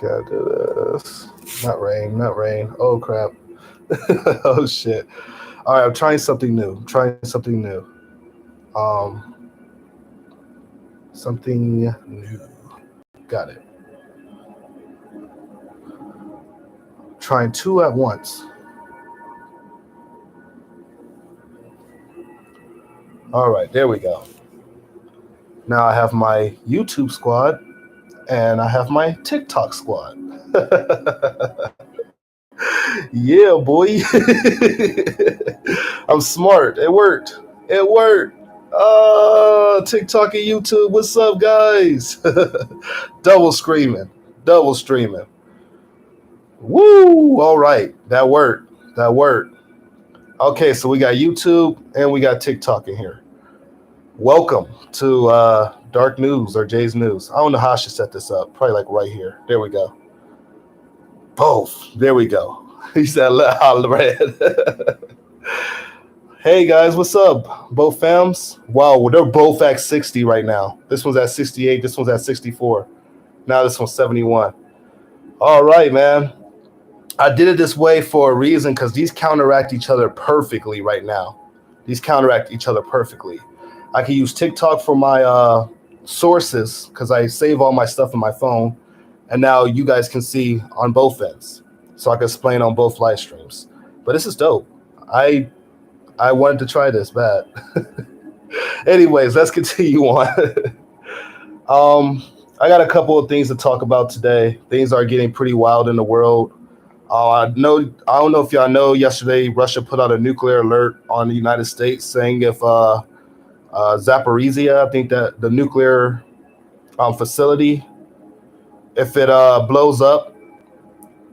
Gotta do this. Not rain, not rain. Oh crap. Oh shit. All right, I'm trying something new. I'm trying something new. Um, something new. Got it. Trying two at once. All right, there we go. Now I have my YouTube squad and I have my TikTok squad. Yeah, boy. I'm smart. It worked. It worked. TikTok and YouTube. What's up, guys? Double screaming. Double streaming. Woo! All right. That worked. That worked. Okay, so we got YouTube and we got TikTok in here. Welcome to Dark News or Jay's News. I don't know how I should set this up. Probably like right here. There we go. Both. There we go. He said, red. Hey guys, what's up? Both fams? Wow, they're both at 60 right now. This one's at 68, this one's at 64. Now this one's 71. All right, man. I did it this way for a reason because these counteract each other perfectly right now. These counteract each other perfectly. I can use TikTok for my sources because I save all my stuff in my phone. And now you guys can see on both ends. So I can explain on both live streams. But this is dope. I wanted to try this bad. Anyways, let's continue on. I got a couple of things to talk about today. Things are getting pretty wild in the world. I don't know if y'all know. Yesterday, Russia put out a nuclear alert on the United States, saying if Zaporizhia, I think that the nuclear facility, if it blows up,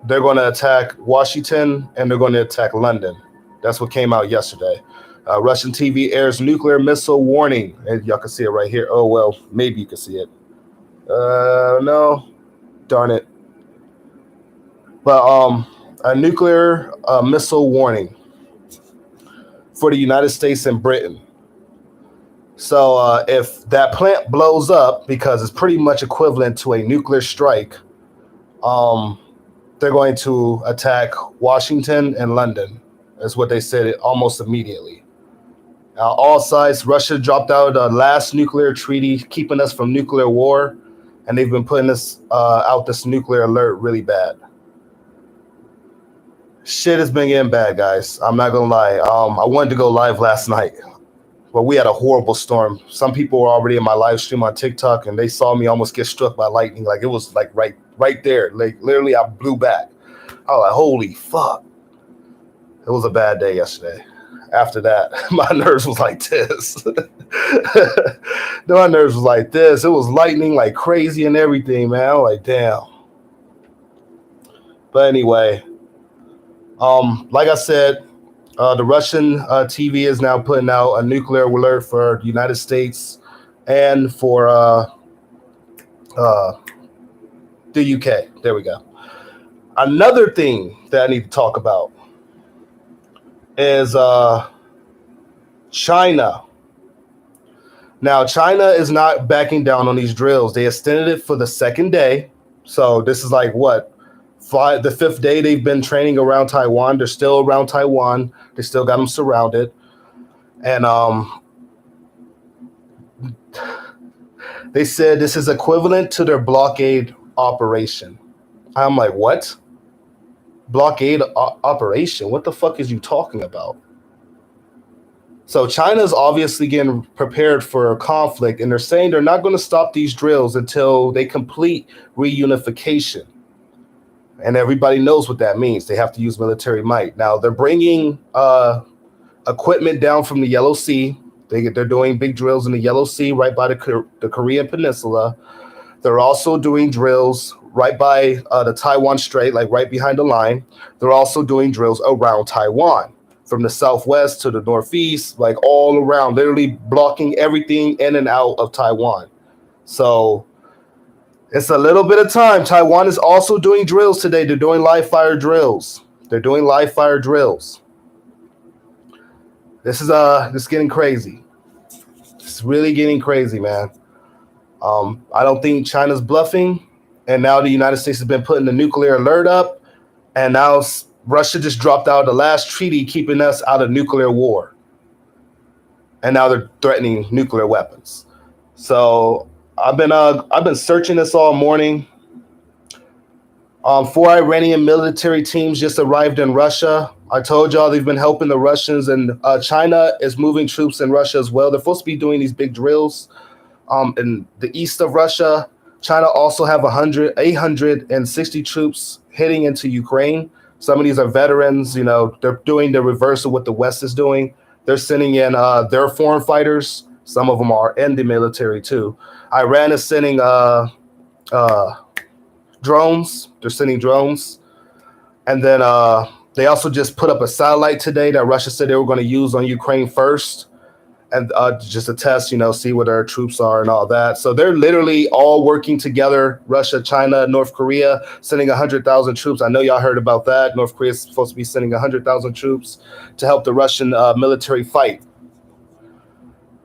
they're going to attack Washington and they're going to attack London. That's what came out yesterday. Russian TV airs nuclear missile warning. And y'all can see it right here. Oh, well, maybe you can see it. No. Darn it. But a nuclear missile warning for the United States and Britain. So if that plant blows up, because it's pretty much equivalent to a nuclear strike, they're going to attack Washington and London. That's what they said almost immediately. All sides, Russia dropped out the last nuclear treaty, keeping us from nuclear war, and they've been putting this out this nuclear alert really bad. Shit has been getting bad, guys. I'm not gonna lie. I wanted to go live last night, but we had a horrible storm. Some people were already in my live stream on TikTok, and they saw me almost get struck by lightning. Like it was like right there. Like literally, I blew back. I was like, holy fuck. It was a bad day yesterday. After that, my nerves was like this. My nerves was like this. It was lightning like crazy and everything, man. I was like, damn. But anyway, like I said, the Russian TV is now putting out a nuclear alert for the United States and for the UK. There we go. Another thing that I need to talk about is China. Now, China is not backing down on these drills. They extended it for the second day. So this is like what? The fifth day they've been training around Taiwan. They're still around Taiwan. They still got them surrounded. And they said this is equivalent to their blockade operation. I'm like, what? Blockade operation? What the fuck is you talking about? So China's obviously getting prepared for a conflict, and they're saying they're not going to stop these drills until they complete reunification. And everybody knows what that means. They have to use military might. Now, they're bringing equipment down from the Yellow Sea. They're doing big drills in the Yellow Sea right by the Korean Peninsula. They're also doing drills right by the Taiwan Strait, like right behind the line. They're also doing drills around Taiwan, from the southwest to the northeast, like all around, literally blocking everything in and out of Taiwan. So it's a little bit of time. Taiwan is also doing drills today. They're doing live fire drills. This is getting crazy. It's really getting crazy, man. I don't think China's bluffing. And now the United States has been putting the nuclear alert up, and now Russia just dropped out the last treaty keeping us out of nuclear war. And now they're threatening nuclear weapons. So I've been searching this all morning. 4 Iranian military teams just arrived in Russia. I told y'all they've been helping the Russians, and China is moving troops in Russia as well. They're supposed to be doing these big drills in the east of Russia. China also have 860 troops heading into Ukraine. Some of these are veterans. They're doing the reverse of what the West is doing. They're sending in their foreign fighters. Some of them are in the military too. Iran is sending drones. They're sending drones. And then they also just put up a satellite today that Russia said they were going to use on Ukraine first. And just to test, see where their troops are and all that. So they're literally all working together. Russia, China, North Korea, sending 100,000 troops. I know y'all heard about that. North Korea is supposed to be sending 100,000 troops to help the Russian military fight.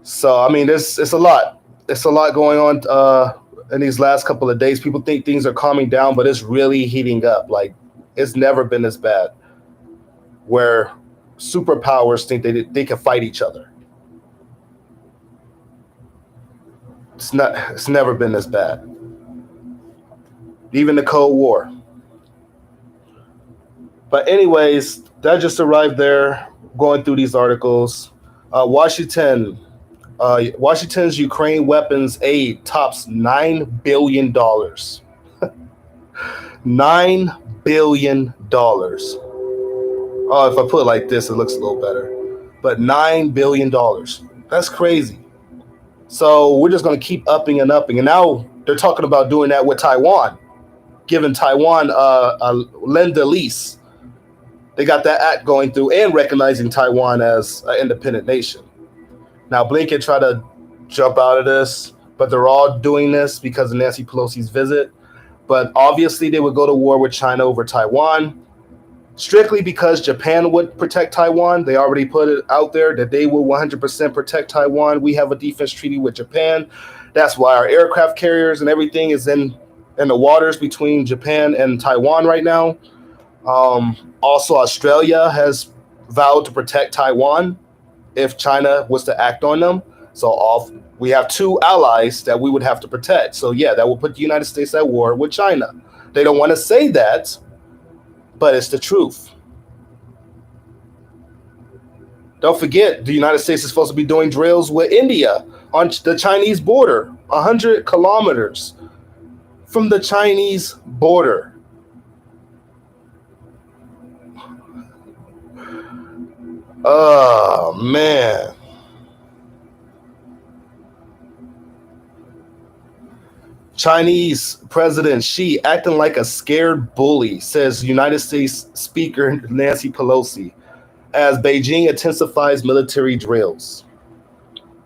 So, I mean, it's a lot. It's a lot going on in these last couple of days. People think things are calming down, but it's really heating up. Like, it's never been this bad where superpowers think they can fight each other. It's never been this bad. Even the Cold War. But anyways, that just arrived there, going through these articles. Washington's Ukraine weapons aid tops $9 billion. $9 billion. Oh, if I put it like this, it looks a little better. But $9 billion. That's crazy. So we're just going to keep upping and upping. And now they're talking about doing that with Taiwan, giving Taiwan a lend-lease. They got that act going through and recognizing Taiwan as an independent nation. Now, Blinken tried to jump out of this, but they're all doing this because of Nancy Pelosi's visit. But obviously, they would go to war with China over Taiwan, strictly because Japan would protect Taiwan. They already put it out there that they will 100% protect Taiwan. We have a defense treaty with Japan. That's why our aircraft carriers and everything is in the waters between Japan and Taiwan right now. Also, Australia has vowed to protect Taiwan if China was to act on them. So we have 2 allies that we would have to protect. So yeah, that will put the United States at war with China. They don't want to say that, but it's the truth. Don't forget, the United States is supposed to be doing drills with India on the Chinese border, 100 kilometers from the Chinese border. Oh, man. Chinese President Xi acting like a scared bully, says United States Speaker Nancy Pelosi, as Beijing intensifies military drills.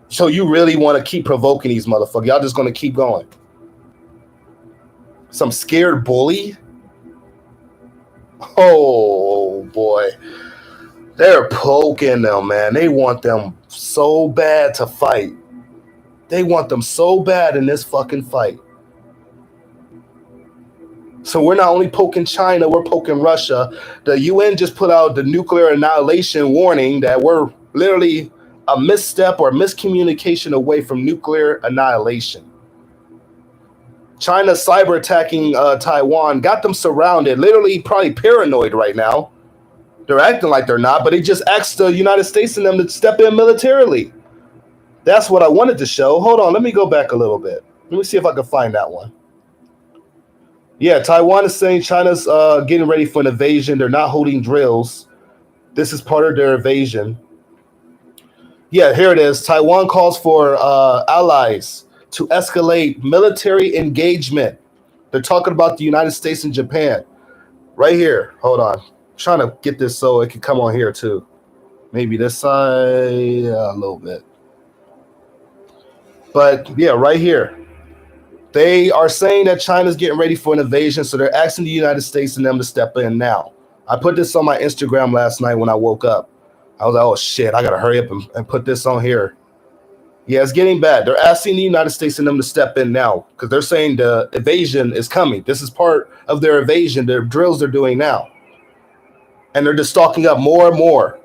So you really want to keep provoking these motherfuckers. Y'all just going to keep going. Some scared bully? Oh, boy. They're poking them, man. They want them so bad to fight. They want them so bad in this fucking fight. So we're not only poking China, we're poking Russia. The UN just put out the nuclear annihilation warning that we're literally a misstep or miscommunication away from nuclear annihilation. China cyber attacking Taiwan, got them surrounded, literally probably paranoid right now. They're acting like they're not, but they just asked the United States and them to step in militarily. That's what I wanted to show. Hold on, let me go back a little bit. Let me see if I can find that one. Yeah, Taiwan is saying China's getting ready for an invasion. They're not holding drills. This is part of their invasion. Yeah, here it is. Taiwan calls for allies to escalate military engagement. They're talking about the United States and Japan. Right here. Hold on. I'm trying to get this so it can come on here too. Maybe this side, a little bit. But yeah, right here. They are saying that China's getting ready for an invasion, so they're asking the United States and them to step in now. I put this on my Instagram last night when I woke up. I was like, oh shit, I gotta hurry up and put this on here. Yeah, it's getting bad. They're asking the United States and them to step in now because they're saying the invasion is coming. This is part of their invasion, their drills they're doing now. And they're just stocking up more and more.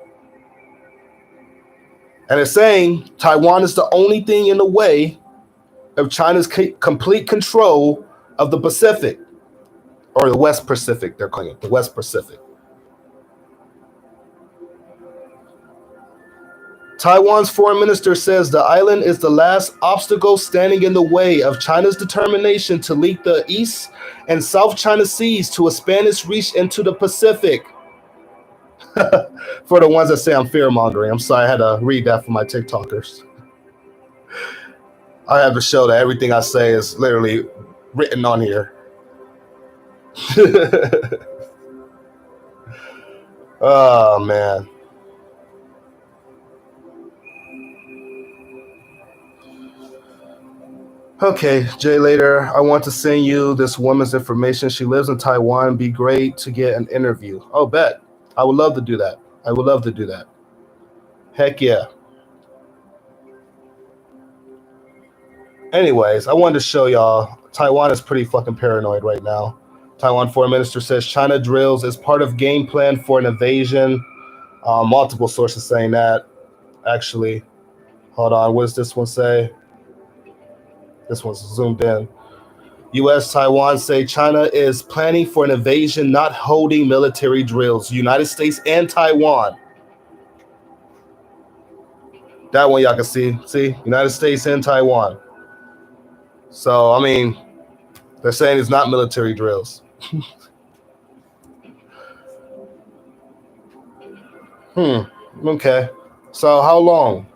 And it's saying Taiwan is the only thing in the way of China's complete control of the Pacific, or the West Pacific, they're calling it, the West Pacific. Taiwan's foreign minister says the island is the last obstacle standing in the way of China's determination to leak the East and South China Seas to expand its reach into the Pacific. For the ones that say I'm fear-mongering, I'm sorry, I had to read that for my TikTokers. I have to show that everything I say is literally written on here. Oh, man. Okay, Jay, later, I want to send you this woman's information. She lives in Taiwan. Be great to get an interview. Oh, bet. I would love to do that. I would love to do that. Heck yeah. Anyways, I wanted to show y'all Taiwan is pretty fucking paranoid right now. Taiwan foreign minister says China drills is part of game plan for an invasion. Multiple sources saying that. Actually, hold on. What does this one say? This one's zoomed in. U.S. Taiwan say China is planning for an invasion, not holding military drills. United States and Taiwan. That one y'all can see. See? United States and Taiwan. So, I mean, they're saying it's not military drills. Okay. So how long?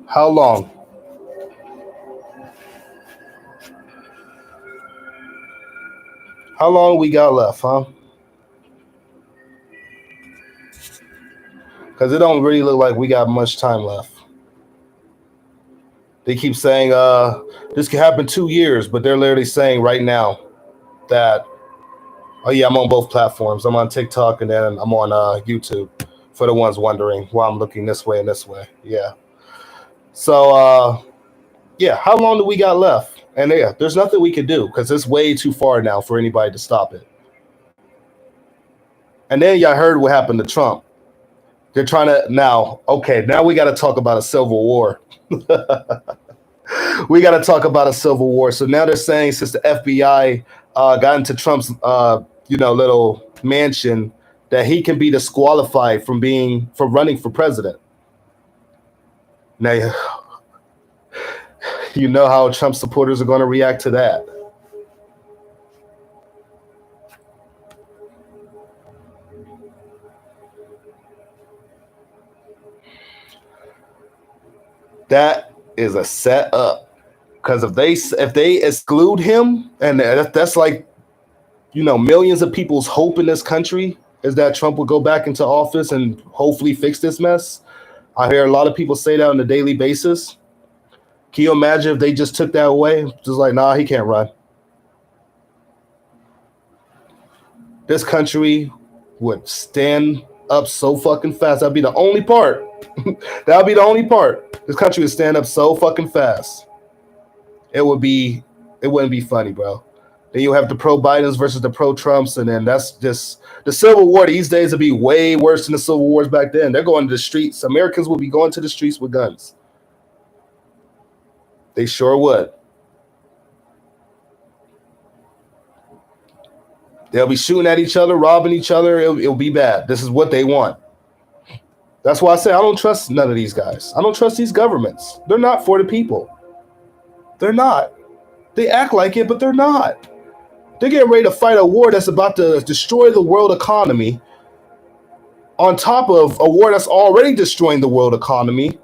How long? How long we got left, huh? Because it don't really look like we got much time left. They keep saying this could happen 2 years, but they're literally saying right now that, oh yeah, I'm on both platforms. I'm on TikTok and then I'm on YouTube, for the ones wondering why I'm looking this way and this way. Yeah. So, yeah, how long do we got left? And yeah, there's nothing we can do because it's way too far now for anybody to stop it. And then y'all heard what happened to Trump. They're trying to now we got to talk about a civil war. We got to talk about a civil war. So now they're saying since the FBI got into Trump's little mansion that he can be disqualified from running for president. Now, you know how Trump supporters are going to react to that. That is a setup, because if they exclude him, and that's like, millions of people's hope in this country is that Trump will go back into office and hopefully fix this mess. I hear a lot of people say that on a daily basis. Can you imagine if they just took that away? Just like, nah, he can't run. This country would stand up so fucking fast. That'd be the only part. That'd be the only part. This country would stand up so fucking fast. It wouldn't be funny, bro. Then you'll have the pro-Bidens versus the pro-Trumps, and then that's just the Civil War these days will be way worse than the Civil Wars back then. They're going to the streets. Americans will be going to the streets with guns. They sure would. They'll be shooting at each other, robbing each other. It'll be bad. This is what they want. That's why I say I don't trust none of these guys. I don't trust these governments. They're not for the people. They're not. They act like it, but they're not. They're getting ready to fight a war that's about to destroy the world economy, on top of a war that's already destroying the world economy,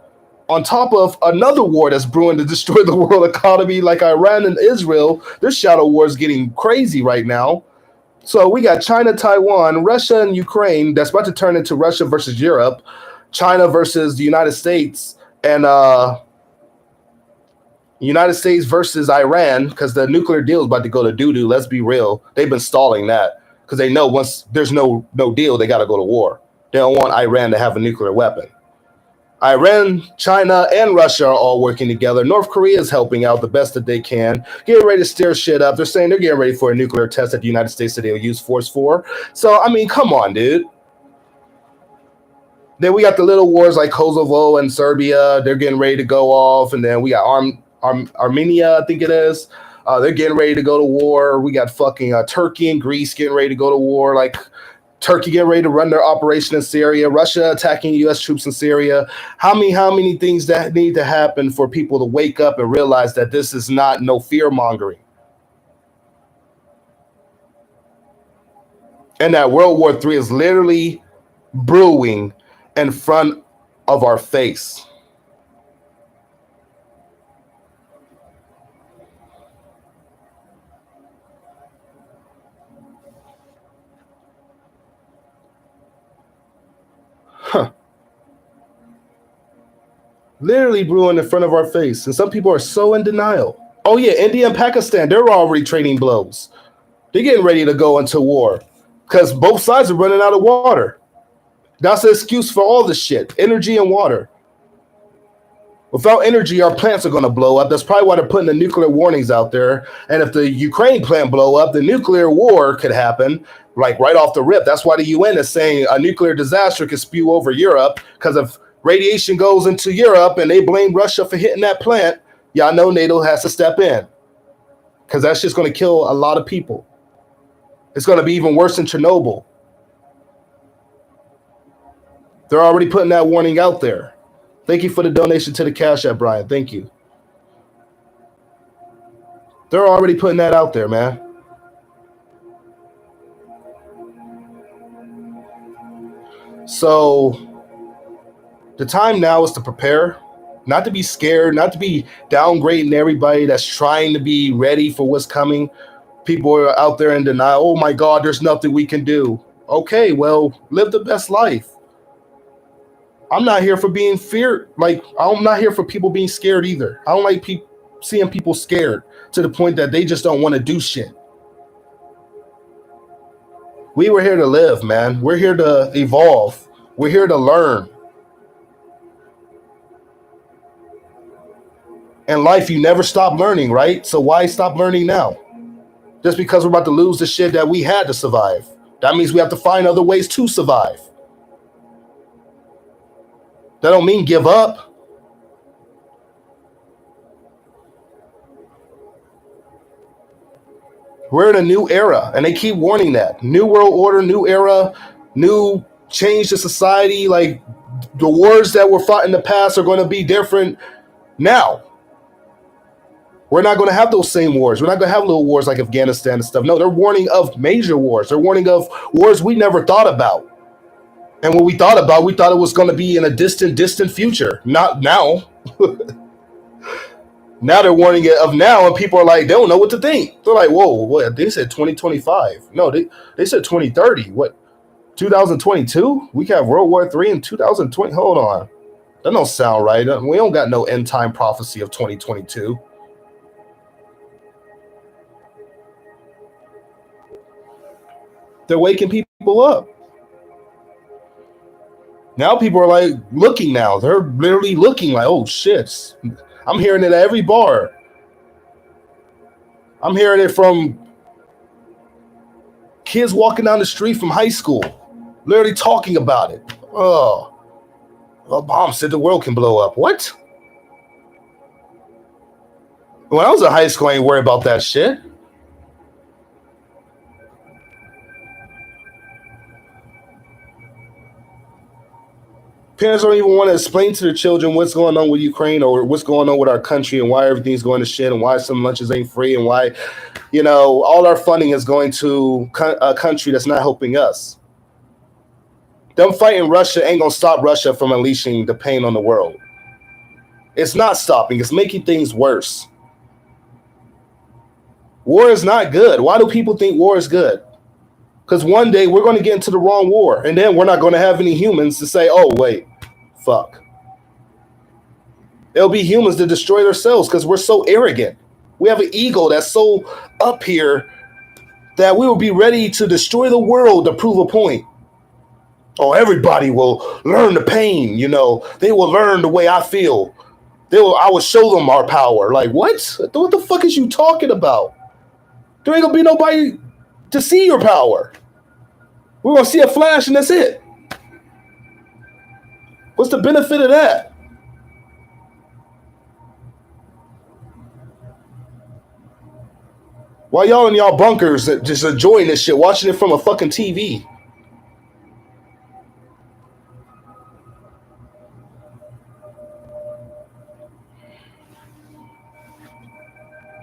on top of another war that's brewing to destroy the world economy, like Iran and Israel. Their shadow war is getting crazy right now. So we got China, Taiwan, Russia, and Ukraine that's about to turn into Russia versus Europe, China versus the United States, and United States versus Iran, because the nuclear deal is about to go to doo-doo. Let's be real. They've been stalling that because they know once there's no deal, they got to go to war. They don't want Iran to have a nuclear weapon. Iran, China, and Russia are all working together. North Korea is helping out the best that they can, getting ready to stir shit up. They're saying they're getting ready for a nuclear test at the United States that they'll use force for. So, I mean, come on, dude. Then we got the little wars like Kosovo and Serbia. They're getting ready to go off. And then we got Armenia, I think it is. They're getting ready to go to war. We got fucking Turkey and Greece getting ready to go to war. Like Turkey getting ready to run their operation in Syria. Russia attacking U.S. troops in Syria. How many things that need to happen for people to wake up and realize that this is not no fear mongering, and that World War III is literally brewing in front of our face. Huh. Literally brewing in front of our face. And some people are so in denial. Oh, yeah, India and Pakistan, they're already trading blows. They're getting ready to go into war because both sides are running out of water. That's the excuse for all this shit, energy and water. Without energy, our plants are going to blow up. That's probably why they're putting the nuclear warnings out there. And if the Ukraine plant blow up, the nuclear war could happen, like right off the rip. That's why the UN is saying a nuclear disaster could spew over Europe, because if radiation goes into Europe and they blame Russia for hitting that plant, y'all know NATO has to step in, because that's just going to kill a lot of people. It's going to be even worse than Chernobyl. They're already putting that warning out there. Thank you for the donation to the Cash App, Brian. Thank you. They're already putting that out there, man. So the time now is to prepare, not to be scared, not to be downgrading everybody that's trying to be ready for what's coming. People are out there in denial. Oh my God, there's nothing we can do. Okay, well, live the best life. I'm not here for being feared. Like, I'm not here for people being scared either. I don't like seeing people scared to the point that they just don't want to do shit. We were here to live, man. We're here to evolve. We're here to learn. In life, you never stop learning, right? So why stop learning now? Just because we're about to lose the shit that we had to survive. That means we have to find other ways to survive. That don't mean give up. We're in a new era, and they keep warning that. New world order, new era, new change to society. Like, the wars that were fought in the past are going to be different now. We're not going to have those same wars. We're not going to have little wars like Afghanistan and stuff. No, they're warning of major wars. They're warning of wars we never thought about. And when we thought it was going to be in a distant future. Not now. Now they're warning it of now, and people are like, they don't know what to think. They're like, whoa, what? They said 2025. No, they said 2030. What? 2022? We have World War III in 2020. Hold on. That don't sound right. We don't got no end time prophecy of 2022. They're waking people up. Now people are like looking now. They're literally looking like, oh shit. I'm hearing it at every bar. I'm hearing it from kids walking down the street from high school, literally talking about it. Oh, a bomb said the world can blow up. What? When I was in high school, I ain't worried about that shit. Parents don't even want to explain to their children what's going on with Ukraine or what's going on with our country and why everything's going to shit and why some lunches ain't free and why, all our funding is going to a country that's not helping us. Them fighting Russia ain't going to stop Russia from unleashing the pain on the world. It's not stopping. It's making things worse. War is not good. Why do people think war is good? Because one day we're going to get into the wrong war, and then we're not going to have any humans to say, oh, wait, fuck. It'll be humans to destroy themselves because we're so arrogant. We have an ego that's so up here that we will be ready to destroy the world to prove a point. Oh, everybody will learn the pain. They will learn the way I feel. I will show them our power. Like what? What the fuck is you talking about? There ain't gonna be nobody to see your power. We're gonna see a flash and that's it. What's the benefit of that? While y'all in y'all bunkers just enjoying this shit, watching it from a fucking TV.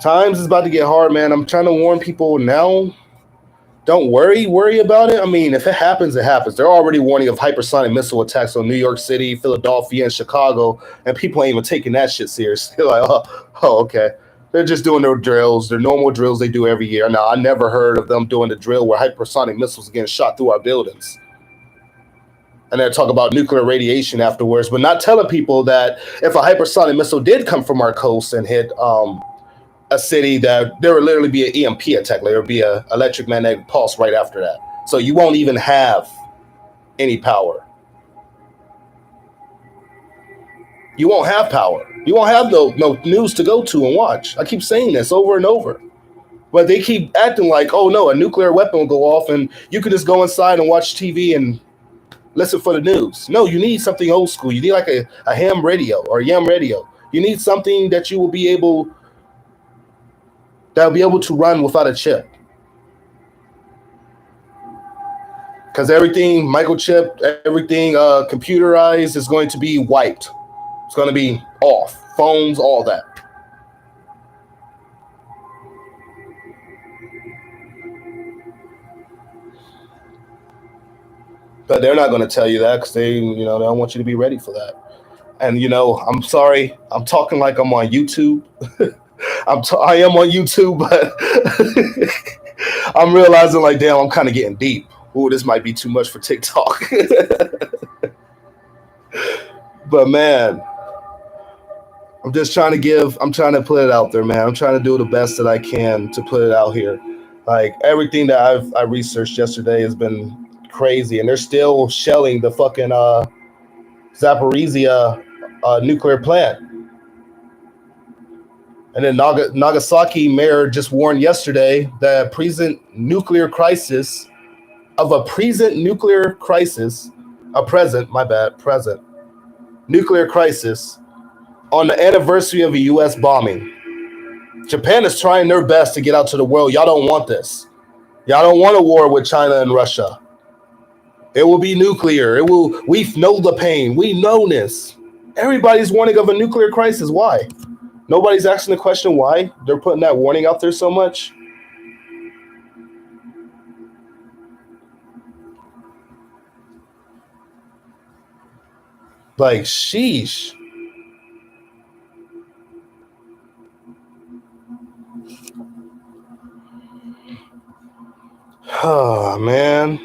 Times is about to get hard, man. I'm trying to warn people now. Don't worry about it. I mean, if it happens, it happens. They're already warning of hypersonic missile attacks on New York City, Philadelphia, and Chicago, and people ain't even taking that shit seriously. They're like, oh, okay. They're just doing their drills, their normal drills they do every year. Now, I never heard of them doing the drill where hypersonic missiles are getting shot through our buildings. And they're talking about nuclear radiation afterwards, but not telling people that if a hypersonic missile did come from our coast and hit a city, that there would literally be an EMP attack. There would be an electromagnetic pulse right after that. So you won't even have any power. You won't have power. You won't have no news to go to and watch. I keep saying this over and over. But they keep acting like, oh no, a nuclear weapon will go off and you could just go inside and watch TV and listen for the news. No, you need something old school. You need like a ham radio or a yam radio. You need something that you will be able to run without a chip. Because everything microchip, everything computerized is going to be wiped. It's going to be off. Phones, all that. But they're not going to tell you that because they don't want you to be ready for that. And I'm sorry, I'm talking like I'm on YouTube. I am on YouTube, but I'm realizing like, damn, I'm kind of getting deep. Ooh, this might be too much for TikTok. But man, I'm trying to put it out there, man. I'm trying to do the best that I can to put it out here. Like everything that I researched yesterday has been crazy, and they're still shelling the fucking Zaporizhia nuclear plant. And then Nagasaki mayor just warned yesterday that present nuclear crisis present nuclear crisis on the anniversary of a U.S. bombing. Japan is trying their best to get out to the world. Y'all don't want this. Y'all don't want a war with China and Russia. It will be nuclear. We know the pain. We know this. Everybody's warning of a nuclear crisis. Why? Nobody's asking the question why they're putting that warning out there so much. Like, sheesh. Oh, man.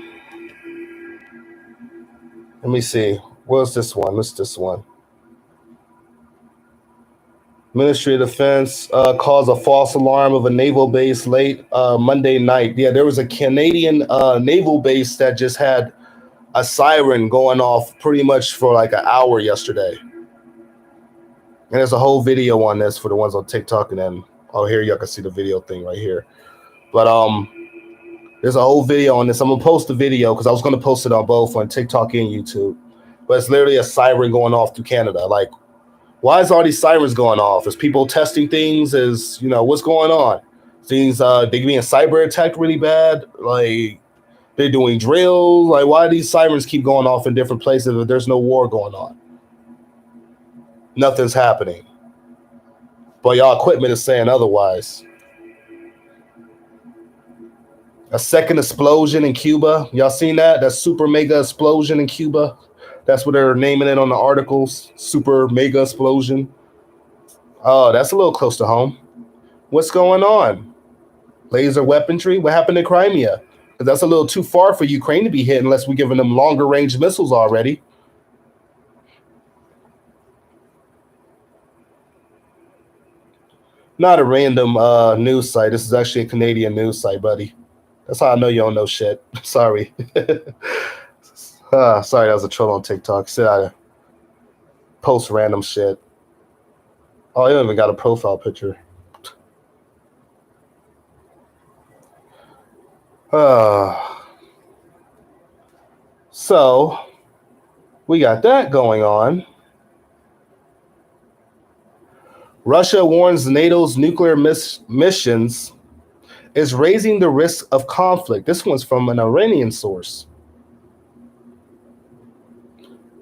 Let me see. What's this one? What's this one? Ministry of Defense caused a false alarm of a naval base late Monday night. Yeah, there was a Canadian naval base that just had a siren going off pretty much for like an hour yesterday. And there's a whole video on this for the ones on TikTok, and then here y'all can see the video thing right here. But there's a whole video on this. I'm gonna post the video because I was gonna post it on both on TikTok and YouTube. But it's literally a siren going off through Canada. Like, why is all these sirens going off? Is people testing things? Is what's going on? Things they being cyber attacked really bad? Like they're doing drills? Like why do these sirens keep going off in different places if there's no war going on? Nothing's happening. But y'all equipment is saying otherwise. A second explosion in Cuba. Y'all seen that? That super mega explosion in Cuba. That's what they're naming it on the articles. Super mega explosion. Oh, that's a little close to home. What's going on? Laser weaponry? What happened in Crimea? Because that's a little too far for Ukraine to be hit unless we're giving them longer range missiles already. Not a random news site. This is actually a Canadian news site, buddy. That's how I know you don't know shit. Sorry. Sorry, that was a troll on TikTok. Said I post random shit. Oh, I even got a profile picture. Uh, so we got that going on. Russia warns NATO's nuclear missions is raising the risk of conflict. This one's from an Iranian source.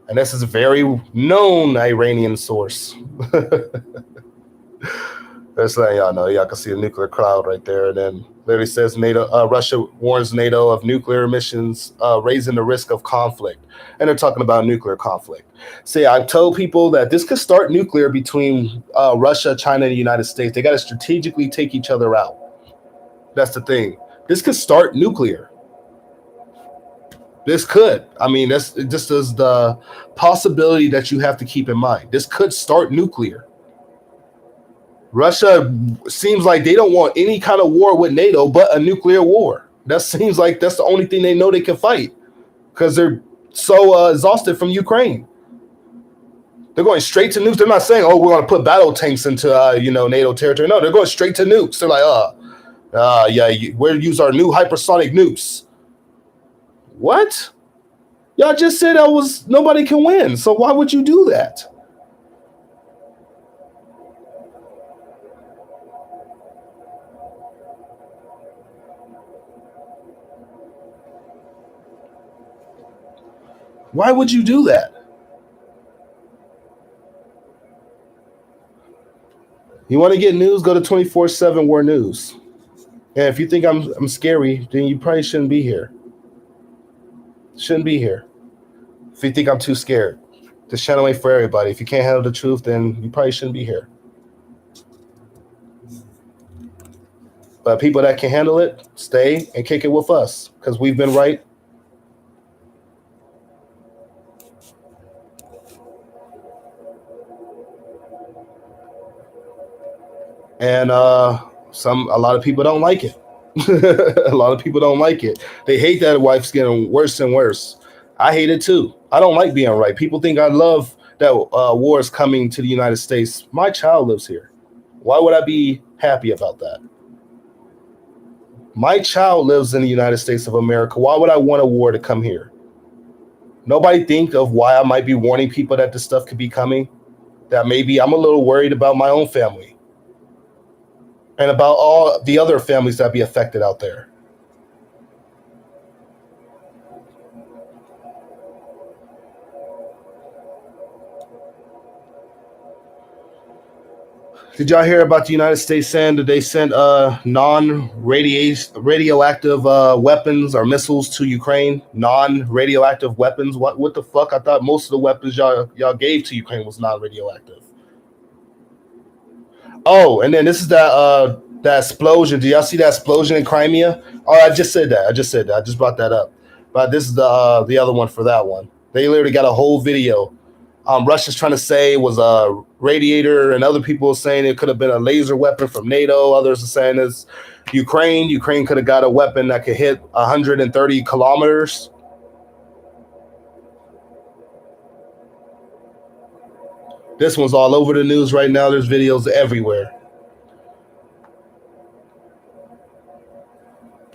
And this is a very known Iranian source. Just letting y'all know. Y'all can see a nuclear cloud right there. And then literally says Russia warns NATO of nuclear missions, raising the risk of conflict. And they're talking about nuclear conflict. See, I've told people that this could start nuclear between Russia, China, and the United States. They got to strategically take each other out. That's the thing. This could start nuclear. This could. I mean, this is the possibility that you have to keep in mind. This could start nuclear. Russia seems like they don't want any kind of war with NATO but a nuclear war. That seems like that's the only thing they know they can fight because they're so exhausted from Ukraine. They're going straight to nukes. They're not saying, "Oh, we're going to put battle tanks into NATO territory." No, they're going straight to nukes. They're like, yeah, we'll use our new hypersonic nukes. What? Y'all just said that was nobody can win. So why would you do that? Why would you do that? You want to get news? Go to 24/7 War News. And if you think I'm scary, then you probably shouldn't be here. Shouldn't be here. If you think I'm too scared, this channel ain't for everybody. If you can't handle the truth, then you probably shouldn't be here. But people that can handle it, stay and kick it with us because we've been right. And a lot of people don't like it. A lot of people don't like it. They hate that life's getting worse and worse. I hate it too. I don't like being right. People think I love that war is coming to the United States. My child lives here. Why would I be happy about that? My child lives in the United States of America. Why would I want a war to come here? Nobody think of why I might be warning people that this stuff could be coming. That maybe I'm a little worried about my own family and about all the other families that be affected out there. Did y'all hear about the United States saying that they sent non-radioactive weapons or missiles to Ukraine? Non-radioactive weapons? What the fuck? I thought most of the weapons y'all gave to Ukraine was non-radioactive. Oh, and then this is that explosion. Do y'all see that explosion in Crimea? Oh, I just said that. I just brought that up. But this is the other one for that one. They literally got a whole video. Russia's trying to say it was a radiator, and other people are saying it could have been a laser weapon from NATO. Others are saying it's Ukraine. Ukraine could have got a weapon that could hit 130 kilometers. This one's all over the news right now. There's videos everywhere.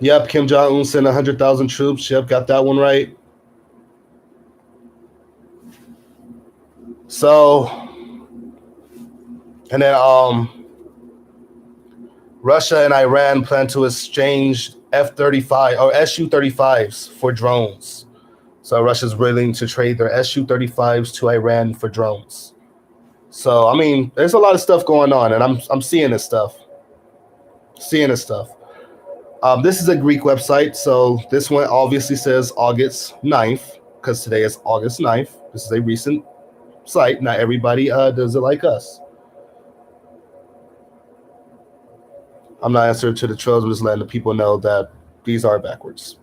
Yep, Kim Jong-un sent 100,000 troops. Yep, got that one right. So, and then Russia and Iran plan to exchange F-35 or Su-35s for drones. So Russia's willing to trade their Su-35s to Iran for drones. So I mean, there's a lot of stuff going on, and I'm seeing this stuff. This is a Greek website, so this one obviously says August 9th because today is August 9th. This is a recent site. Not everybody does it like us. I'm not answering to the trolls. I'm just letting the people know that these are backwards.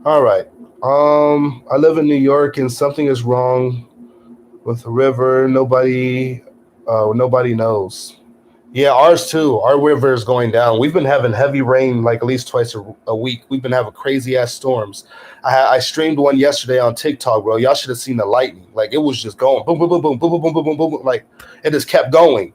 All right. I live in New York, and something is wrong with the river. Nobody knows. Yeah, ours too. Our river is going down. We've been having heavy rain like at least twice a week. We've been having crazy ass storms. I streamed one yesterday on TikTok, bro. Y'all should have seen the lightning. Like it was just going boom, boom, boom, boom, boom, boom, boom, boom, boom, boom, boom. Like it just kept going.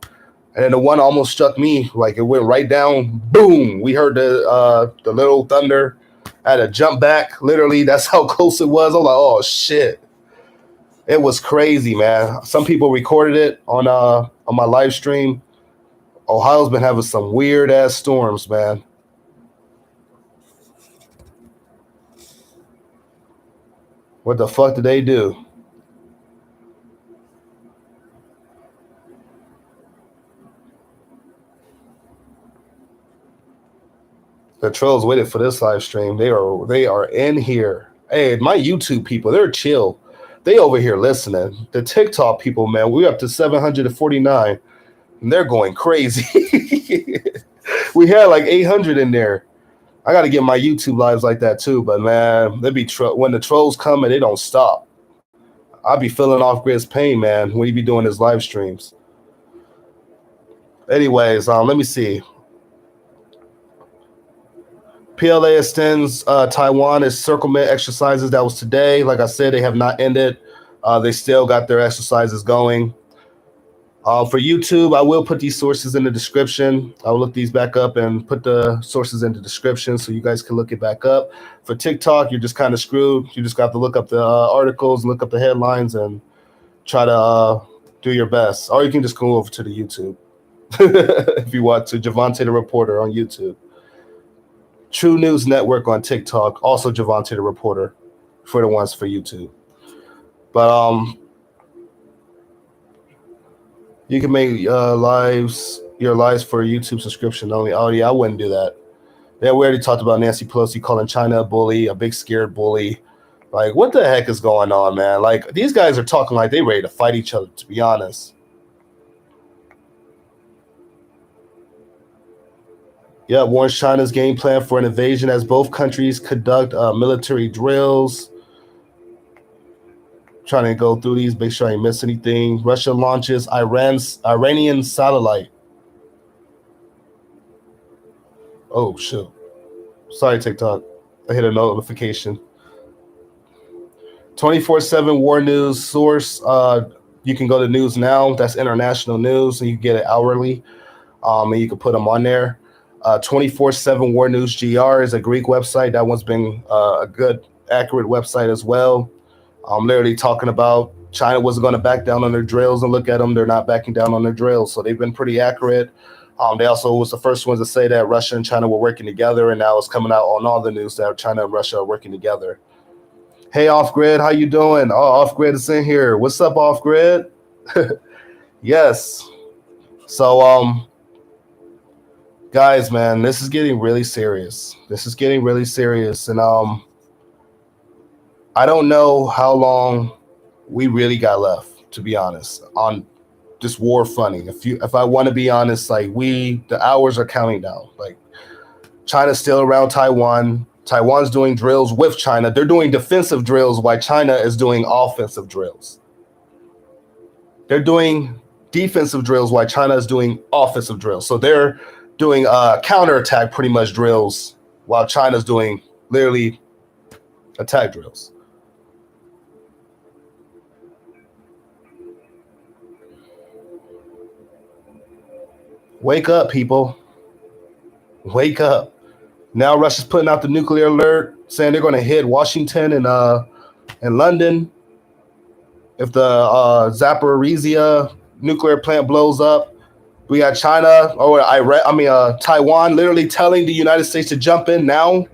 And then the one almost struck me. Like it went right down. Boom. We heard the little thunder. I had to jump back. Literally, that's how close it was. I was like, oh shit. It was crazy, man. Some people recorded it on my live stream. Ohio's been having some weird ass storms, man. What the fuck did they do? The trolls waited for this live stream. They are in here. Hey, my YouTube people, they're chill. They over here listening. The TikTok people, man, we're up to 749, and they're going crazy. We had like 800 in there. I got to get my YouTube lives like that too, but man, they be when the trolls come and they don't stop. I'll be feeling off grid's pain, man, when you be doing his live streams. Anyways, let me see. PLA extends Taiwan encirclement exercises. That was today. Like I said, they have not ended. They still got their exercises going. For YouTube, I will put these sources in the description. I'll look these back up and put the sources in the description so you guys can look it back up. For TikTok, you're just kind of screwed. You just got to look up the articles, look up the headlines, and try to do your best. Or you can just go over to the YouTube if you want to. Javante the Reporter on YouTube. True News Network on TikTok. Also Javante the Reporter for the ones for YouTube. But you can make your lives for a YouTube subscription only. Oh yeah, I wouldn't do that. Yeah, we already talked about Nancy Pelosi calling China a bully, a big scared bully. Like, what the heck is going on, man? Like, these guys are talking like they ready to fight each other, to be honest. Yeah, warns China's game plan for an invasion as both countries conduct military drills. Trying to go through these, make sure I ain't miss anything. Russia launches Iranian satellite. Oh, shoot. Sorry, TikTok. I hit a notification. 24/7 war news source. You can go to News Now. That's international news, and you can get it hourly. And you can put them on there. 24/7 War News GR is a Greek website. That one's been a good, accurate website as well. I'm literally talking about China wasn't going to back down on their drills, and look at them. They're not backing down on their drills. So they've been pretty accurate. They also was the first ones to say that Russia and China were working together, and now it's coming out on all the news that China and Russia are working together. Hey, Off Grid, how you doing? Oh, Off Grid is in here. What's up, Off Grid? Yes. So, guys, man, this is getting really serious. And I don't know how long we really got left, to be honest, on this war funding. If I want to be honest, like the hours are counting down. Like China's still around Taiwan. Taiwan's doing drills with China. They're doing defensive drills while China is doing offensive drills. They're doing defensive drills while China is doing offensive drills. So they're doing counterattack pretty much drills while China's doing literally attack drills. Wake up, people. Wake up. Now Russia's putting out the nuclear alert, saying they're going to hit Washington and London if the Zaporizhia nuclear plant blows up. We got China or Taiwan literally telling the United States to jump in now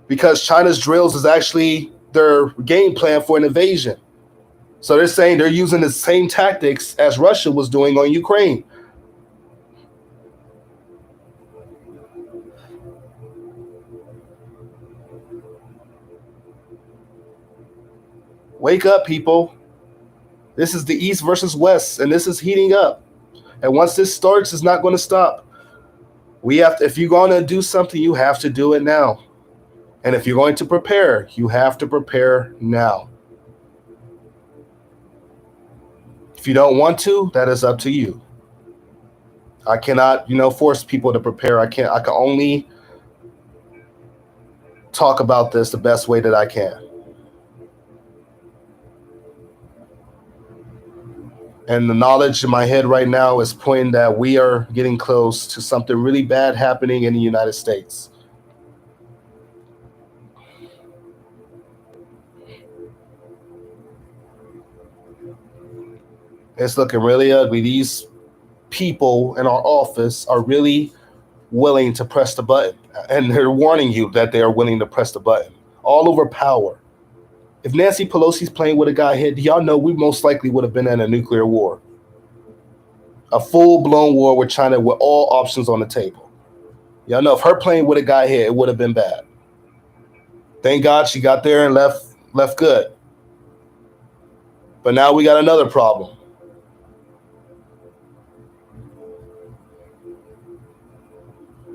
because China's drills is actually their game plan for an invasion. So they're saying they're using the same tactics as Russia was doing on Ukraine. Wake up, people. This is the East versus West, and this is heating up. And once this starts, it's not going to stop. If you're going to do something, you have to do it now. And if you're going to prepare, you have to prepare now. If you don't want to, that is up to you. I cannot, force people to prepare. I can't. I can only talk about this the best way that I can. And the knowledge in my head right now is pointing that we are getting close to something really bad happening in the United States. It's looking really ugly. These people in our office are really willing to press the button. And they're warning you that they are willing to press the button. All over power. If Nancy Pelosi's playing with a guy here, do y'all know we most likely would have been in a nuclear war? A full-blown war with China with all options on the table. Y'all know if her playing with a guy here, it would have been bad. Thank God she got there and left good. But now we got another problem.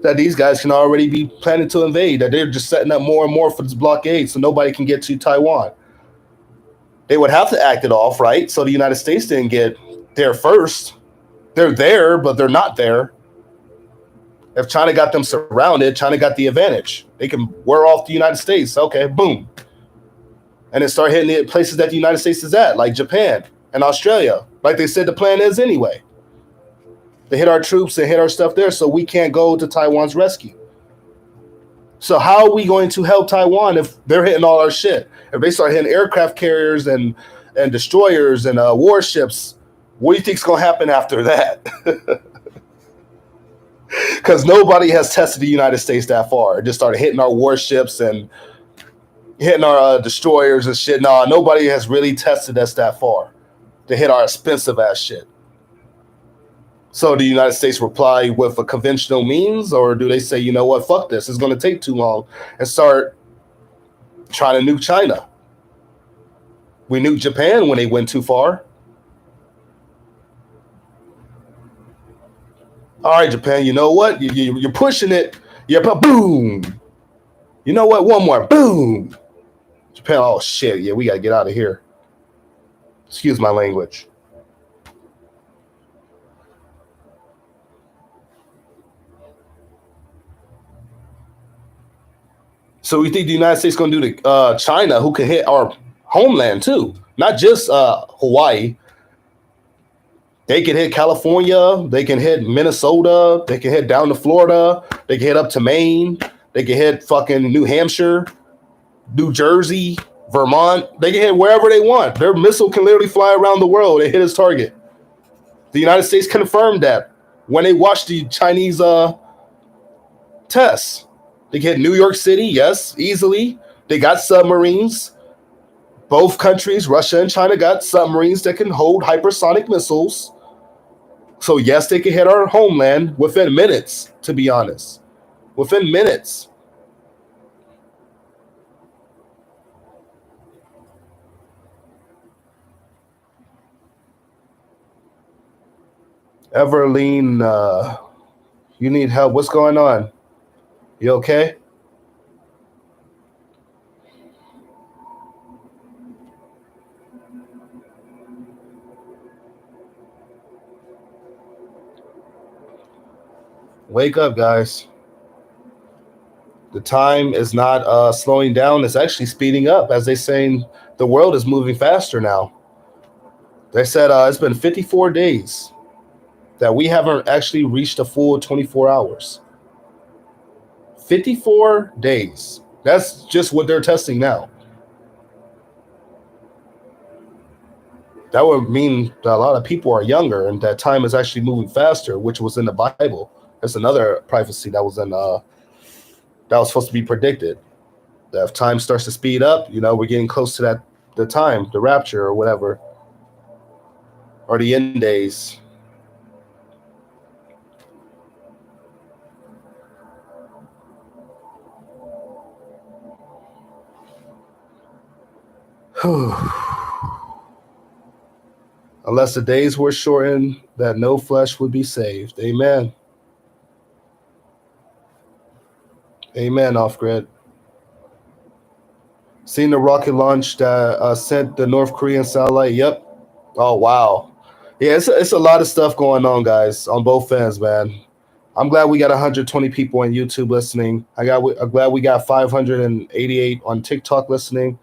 That these guys can already be planning to invade, that they're just setting up more and more for this blockade so nobody can get to Taiwan. They would have to act it off, right? So the United States didn't get there first. They're there, but they're not there. If China got them surrounded, China got the advantage. They can wear off the United States. Okay, boom. And then start hitting the places that the United States is at, like Japan and Australia, like they said the plan is anyway. They hit our troops and hit our stuff there, so we can't go to Taiwan's rescue. So how are we going to help Taiwan if they're hitting all our shit? If they start hitting aircraft carriers and destroyers and warships, what do you think's going to happen after that? Because nobody has tested the United States that far. It just started hitting our warships and hitting our destroyers and shit. No, nobody has really tested us that far to hit our expensive ass shit. So do the United States reply with a conventional means, or do they say, you know what, fuck this, it's going to take too long, and start trying to nuke China? We nuked Japan when they went too far. All right, Japan, you know what? You're pushing it. Yeah, but boom. You know what? One more. Boom. Japan, oh shit, yeah, we got to get out of here. Excuse my language. So we think the United States is going to do to China, who can hit our homeland too, not just Hawaii. They can hit California. They can hit Minnesota. They can hit down to Florida. They can hit up to Maine. They can hit fucking New Hampshire, New Jersey, Vermont. They can hit wherever they want. Their missile can literally fly around the world and hit its target. The United States confirmed that when they watched the Chinese tests. They can hit New York City, yes, easily. They got submarines. Both countries, Russia and China, got submarines that can hold hypersonic missiles. So, yes, they can hit our homeland within minutes, to be honest. Within minutes. Everline, you need help. What's going on? You okay? Wake up, guys. The time is not slowing down. It's actually speeding up, as they're saying the world is moving faster now. They said it's been 54 days that we haven't actually reached a full 24 hours. 54 days. That's just what they're testing now. That would mean that a lot of people are younger and that time is actually moving faster, which was in the Bible. That's another prophecy that was in that was supposed to be predicted. That if time starts to speed up, we're getting close to the time, the rapture or whatever, or the end days. Unless the days were shortened, that no flesh would be saved. Amen. Amen, off grid. Seen the rocket launch that sent the North Korean satellite? Yep. Oh, wow. Yeah, it's a lot of stuff going on, guys, on both ends, man. I'm glad we got 120 people on YouTube listening. I'm glad we got 588 on TikTok listening.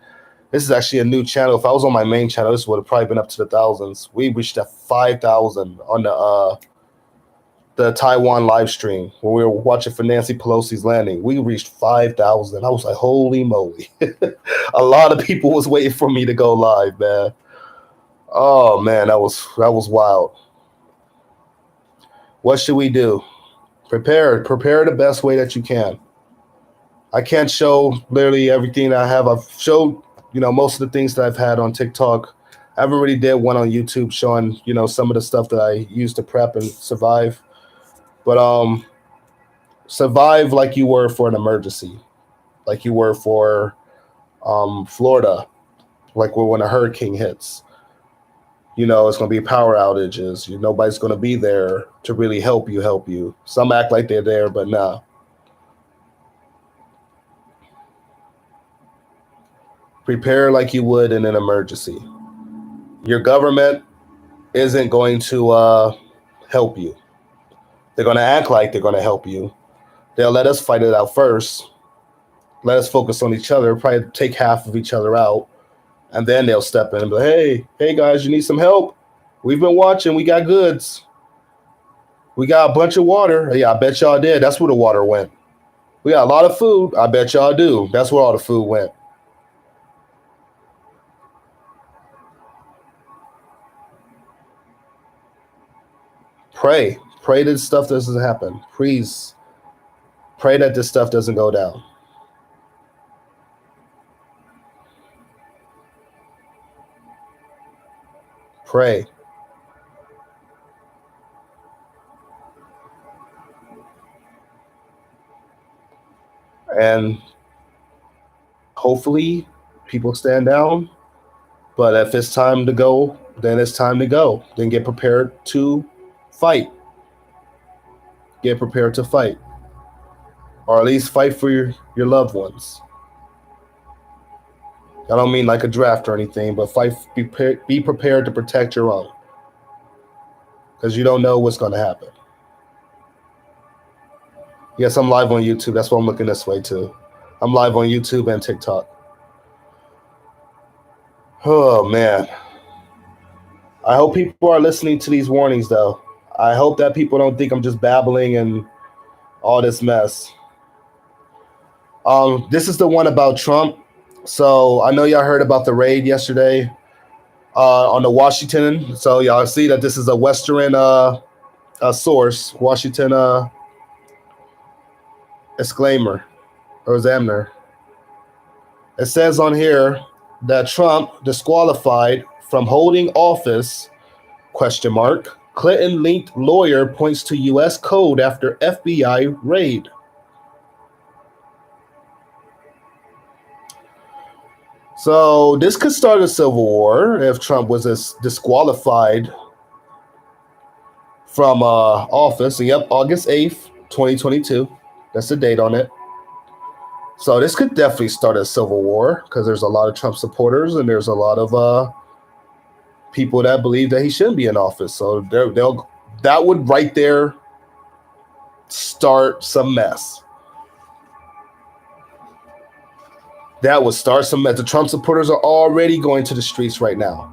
This is actually a new channel. If I was on my main channel, this would have probably been up to the thousands. We reached at 5,000 on the Taiwan live stream when we were watching for Nancy Pelosi's landing. We reached 5,000. I was like, holy moly! A lot of people was waiting for me to go live, man. Oh man, that was wild. What should we do? Prepare the best way that you can. I can't show literally everything I have. I've showed, most of the things that I've had on TikTok. I haven't really did one on YouTube showing, some of the stuff that I used to prep and survive. But survive like you were for an emergency, like you were for Florida, like when a hurricane hits. It's going to be power outages. Nobody's going to be there to really help you. Some act like they're there, but nah. Prepare like you would in an emergency. Your government isn't going to help you. They're going to act like they're going to help you. They'll let us fight it out first. Let us focus on each other, probably take half of each other out, and then they'll step in and be like, hey guys, you need some help? We've been watching. We got goods. We got a bunch of water. Yeah, I bet y'all did. That's where the water went. We got a lot of food. I bet y'all do. That's where all the food went. Pray. Pray that this stuff doesn't happen. Please pray that this stuff doesn't go down. Pray. And hopefully people stand down. But if it's time to go, then it's time to go. Then get prepared to fight. Get prepared to fight. Or at least fight for your loved ones. I don't mean like a draft or anything, but fight. Be prepared to protect your own, because you don't know what's going to happen. Yes, I'm live on YouTube. That's why I'm looking this way too. I'm live on YouTube and TikTok. Oh man, I hope people are listening to these warnings though. I hope that people don't think I'm just babbling and all this mess. This is the one about Trump. So I know y'all heard about the raid yesterday on the Washington. So y'all see that this is a Western source, Washington exclaimer or examiner. It says on here that Trump disqualified from holding office, question mark. Clinton linked lawyer points to U.S. code after FBI raid. So this could start a civil war if Trump was disqualified from office. Yep, August 8th, 2022. That's the date on it. So this could definitely start a civil war because there's a lot of Trump supporters and there's a lot of people that believe that he shouldn't be in office. So that would right there start some mess. That would start some mess. The Trump supporters are already going to the streets right now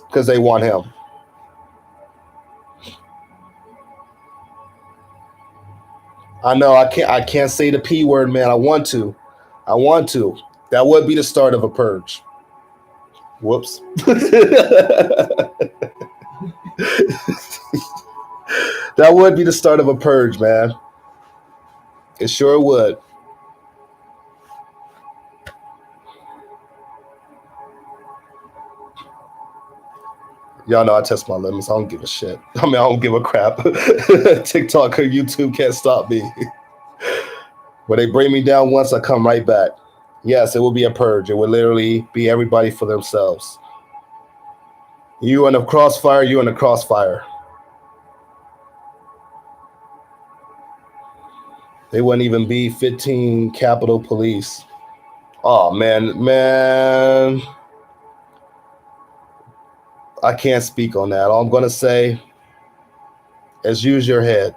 because they want him. I know I can't say the P word, man. I want to. That would be the start of a purge. Whoops. That would be the start of a purge, man. It sure would. Y'all know I test my limits. I don't give a shit. I mean, I don't give a crap. TikTok or YouTube can't stop me. When they bring me down once, I come right back. Yes, it will be a purge. It will literally be everybody for themselves. You in the crossfire, you in the crossfire. They wouldn't even be 15 Capitol Police. Oh, man. I can't speak on that. All I'm gonna say is use your head.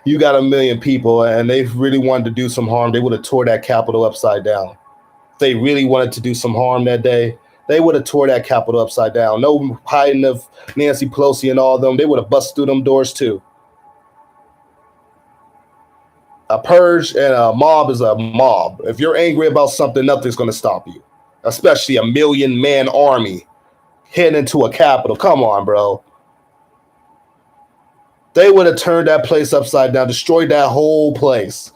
You got a million people, and they really wanted to do some harm. They would have tore that Capitol upside down. If they really wanted to do some harm that day, they would have tore that Capitol upside down. No hiding of Nancy Pelosi and all of them. They would have busted through them doors too. A purge and a mob is a mob. If you're angry about something, nothing's going to stop you. Especially a 1,000,000-man army heading into a capital. Come on, bro. They would have turned that place upside down, destroyed that whole place.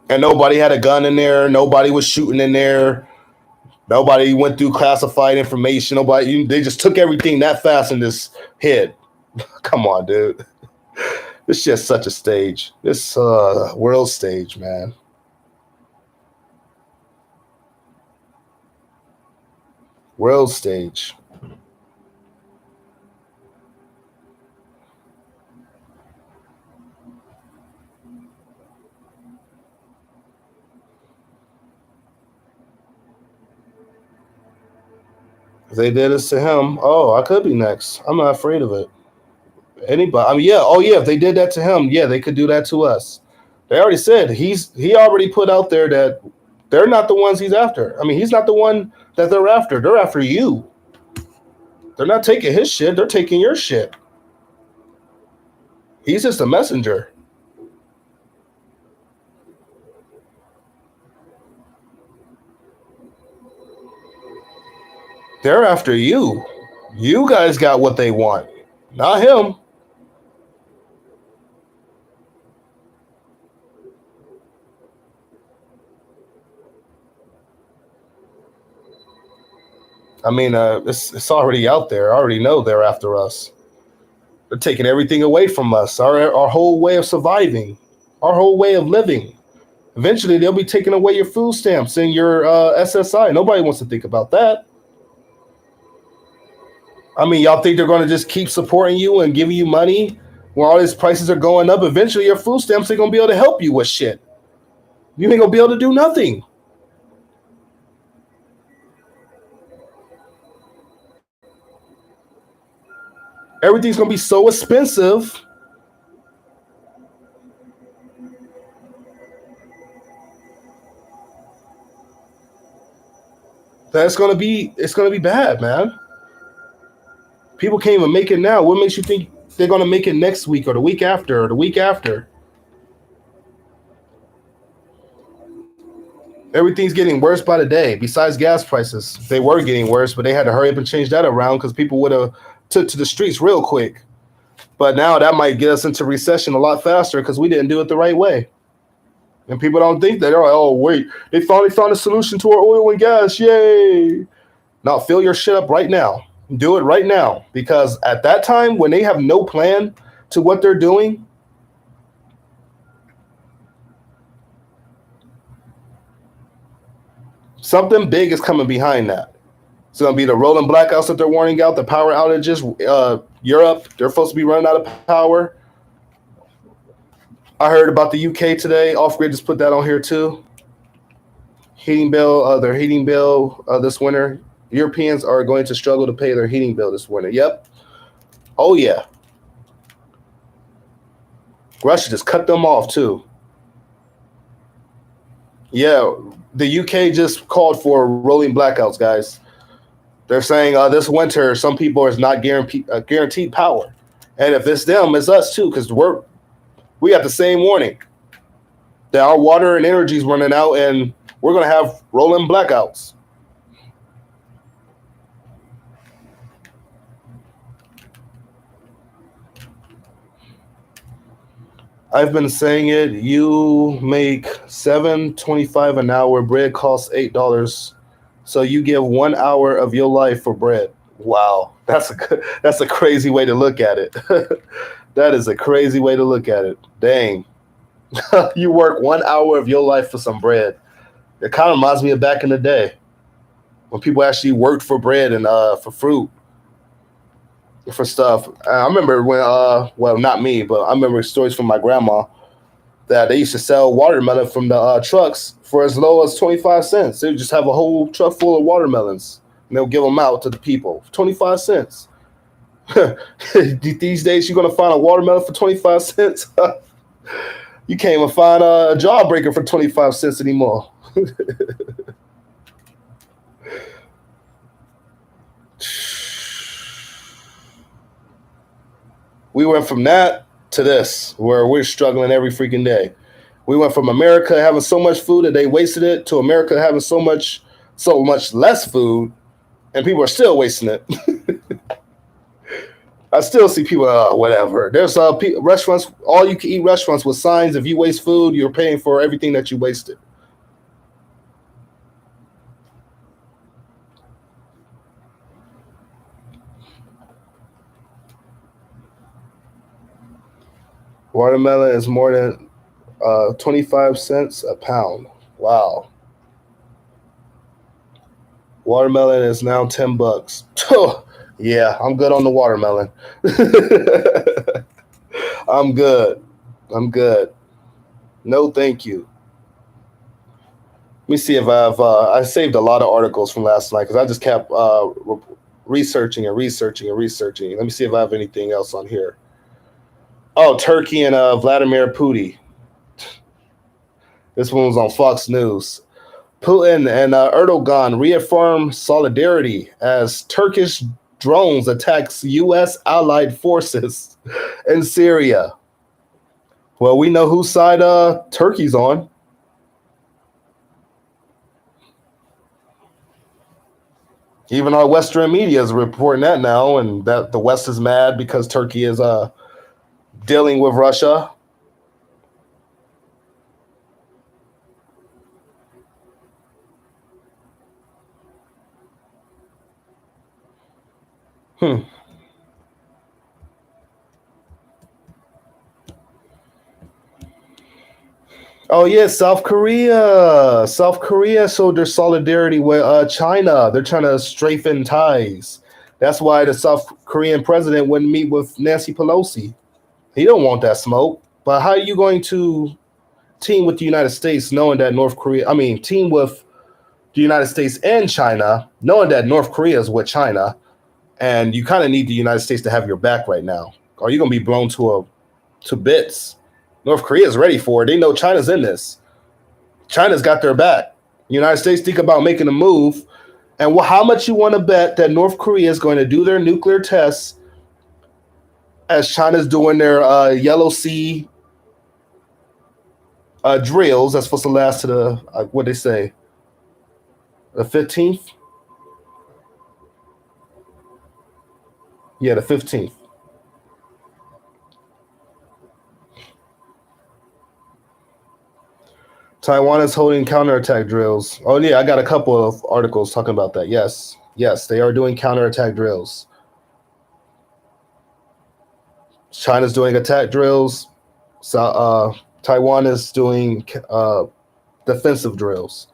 And nobody had a gun in there. Nobody was shooting in there. Nobody went through classified information. They just took everything that fast and just hid. Come on, dude. This shit's such a stage. This world stage, man. World stage. If they did this to him, oh, I could be next. I'm not afraid of it. Anybody, I mean, yeah, oh yeah, if they did that to him, yeah, they could do that to us. They already said he already put out there that they're not the ones he's after. I mean, he's not the one that they're after. They're after you. They're not taking his shit. They're taking your shit. He's just a messenger. They're after you. You guys got what they want, not him. I mean, it's already out there. I already know they're after us. They're taking everything away from us, our whole way of surviving, our whole way of living. Eventually, they'll be taking away your food stamps and your SSI. Nobody wants to think about that. I mean, y'all think they're going to just keep supporting you and giving you money when all these prices are going up? Eventually, your food stamps ain't going to be able to help you with shit. You ain't going to be able to do nothing. Everything's going to be so expensive. It's going to be bad, man. People can't even make it now. What makes you think they're going to make it next week or the week after or the week after? Everything's getting worse by the day. Besides gas prices, they were getting worse, but they had to hurry up and change that around because people would have took to the streets real quick. But now that might get us into recession a lot faster because we didn't do it the right way. And people don't think that. They're like, oh, wait, they finally found a solution to our oil and gas. Yay. Now fill your shit up right now. Do it right now. Because at that time, when they have no plan to what they're doing, something big is coming behind that. It's going to be the rolling blackouts that they're warning out, the power outages. Europe, they're supposed to be running out of power. I heard about the UK today. Off Grid just put that on here too. Their heating bill this winter. Europeans are going to struggle to pay their heating bill this winter. Yep. Oh yeah. Russia just cut them off too. Yeah, the UK just called for rolling blackouts, guys. They're saying this winter, some people is not guaranteed power, and if it's them, it's us too, because we got the same warning that our water and energy is running out, and we're gonna have rolling blackouts. I've been saying it. You make $7.25 an hour. Bread costs $8. So you give 1 hour of your life for bread. Wow, that's a crazy way to look at it. That is a crazy way to look at it. Dang, you work 1 hour of your life for some bread. It kind of reminds me of back in the day when people actually worked for bread and for fruit, for stuff. I remember when, well, not me, but I remember stories from my grandma that they used to sell watermelon from the trucks for as low as 25 cents. They would just have a whole truck full of watermelons And they'll give them out to the people. 25 cents. These days, you're going to find a watermelon for 25 cents? You can't even find a jawbreaker for 25 cents anymore. We went from that to this, where we're struggling every freaking day. We went from America having so much food that they wasted it to America having so much less food, and people are still wasting it. I still see people, whatever. There's restaurants, all you can eat restaurants with signs. If you waste food, you're paying for everything that you wasted. Watermelon is more than 25 cents a pound. Wow. Watermelon is now $10. Yeah, I'm good on the watermelon. I'm good. I'm good. No, thank you. Let me see if I saved a lot of articles from last night because I just kept researching and researching and researching. Let me see if I have anything else on here. Oh, Turkey and Vladimir Putin. This one was on Fox News. Putin and Erdogan reaffirm solidarity as Turkish drones attacks U.S. allied forces in Syria. Well, we know whose side Turkey's on. Even our Western media is reporting that now, and that the West is mad because Turkey is dealing with Russia. Hmm. Oh yeah, South Korea. South Korea showed their solidarity with China. They're trying to strengthen ties. That's why the South Korean president wouldn't meet with Nancy Pelosi. He don't want that smoke. But how are you going to team with the United States knowing that North Korea? I mean, team with the United States and China, knowing that North Korea is with China, and you kind of need the United States to have your back right now. Or you're gonna be blown to bits. North Korea is ready for it. They know China's in this. China's got their back. United States think about making a move, and how much you want to bet that North Korea is going to do their nuclear tests as China's doing their Yellow Sea drills that's supposed to last to the what they say, the 15th. Yeah, the 15th. Taiwan is holding counterattack drills. Oh yeah, I got a couple of articles talking about that. Yes, yes, they are doing counterattack drills. China's doing attack drills. So Taiwan is doing defensive drills.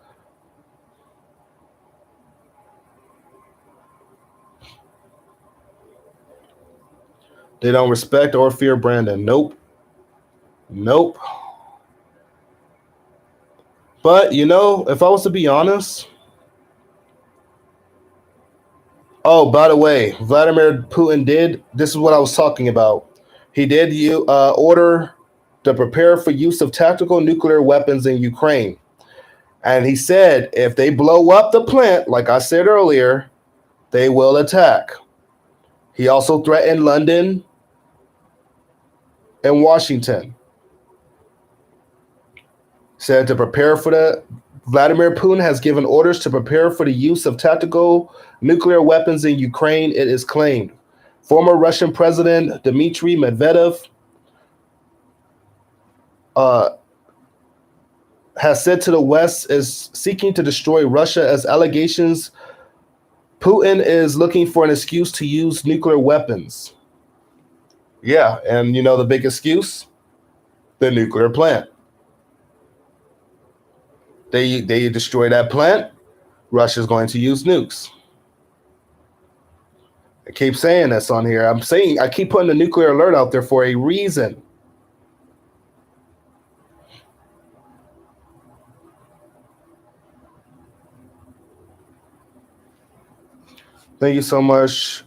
They don't respect or fear Brandon. Nope. Nope. But if I was to be honest, oh, by the way, Vladimir Putin did. This is what I was talking about. He did order to prepare for use of tactical nuclear weapons in Ukraine, and he said if they blow up the plant, like I said earlier, they will attack. He also threatened London and Washington. Said to prepare for the Vladimir Putin has given orders to prepare for the use of tactical nuclear weapons in Ukraine, it is claimed. Former Russian President Dmitry Medvedev uh, has said to the West is seeking to destroy Russia as allegations Putin is looking for an excuse to use nuclear weapons. Yeah, and the big excuse? The nuclear plant. They destroy that plant, Russia's going to use nukes. I keep saying this on here. I keep putting the nuclear alert out there for a reason. Thank you so much,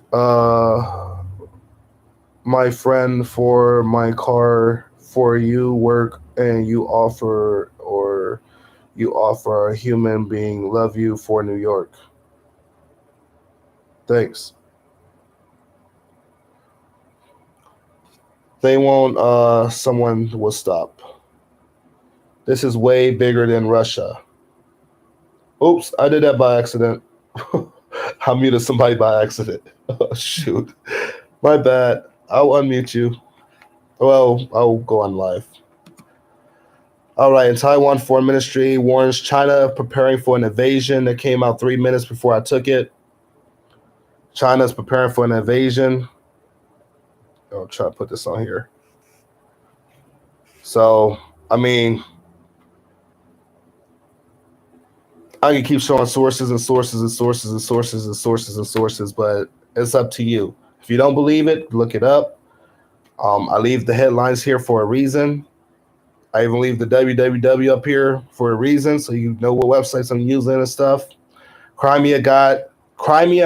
my friend, for my car for you work and you offer a human being love you for New York. Thanks. They won't. Someone will stop. This is way bigger than Russia. Oops, I did that by accident. I muted somebody by accident. Oh, shoot. My bad. I'll unmute you. Well, I'll go on live. All right. In Taiwan, Foreign Ministry warns China preparing for an invasion. That came out 3 minutes before I took it. China's preparing for an invasion. I'll try to put this on here. So, I mean, I can keep showing sources and sources and sources and sources and sources and sources, but it's up to you. If you don't believe it, look it up. I leave the headlines here for a reason. I even leave the www up here for a reason, so you know what websites I'm using and stuff. Crimea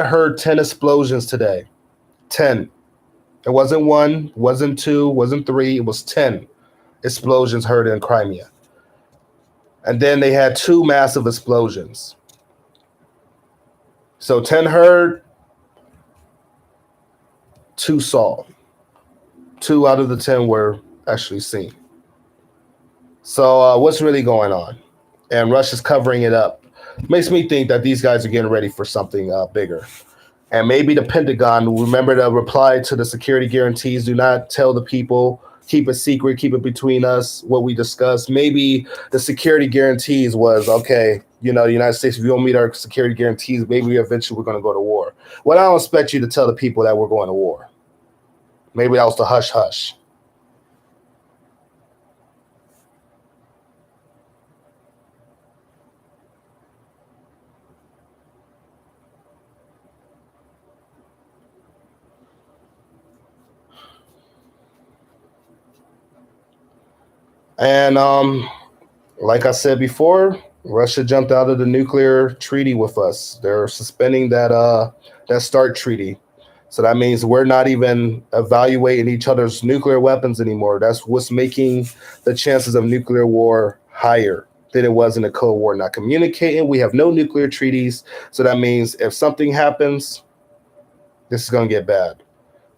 heard 10 explosions today. 10. It wasn't one, wasn't two, wasn't three. It was 10 explosions heard in Crimea. And then they had two massive explosions. So 10 heard, two saw. Two out of the 10 were actually seen. So what's really going on? And Russia's covering it up. Makes me think that these guys are getting ready for something bigger. And maybe the Pentagon, remember the reply to the security guarantees, do not tell the people, keep it secret, keep it between us, what we discussed. Maybe the security guarantees was, okay, you know, the United States, if you don't meet our security guarantees, maybe eventually we're going to go to war. Well, I don't expect you to tell the people that we're going to war. Maybe that was the hush hush. And like I said before, Russia jumped out of the nuclear treaty with us. They're suspending that START treaty. So that means we're not even evaluating each other's nuclear weapons anymore. That's what's making the chances of nuclear war higher than it was in the Cold War. Not communicating. We have no nuclear treaties. So that means if something happens, this is going to get bad.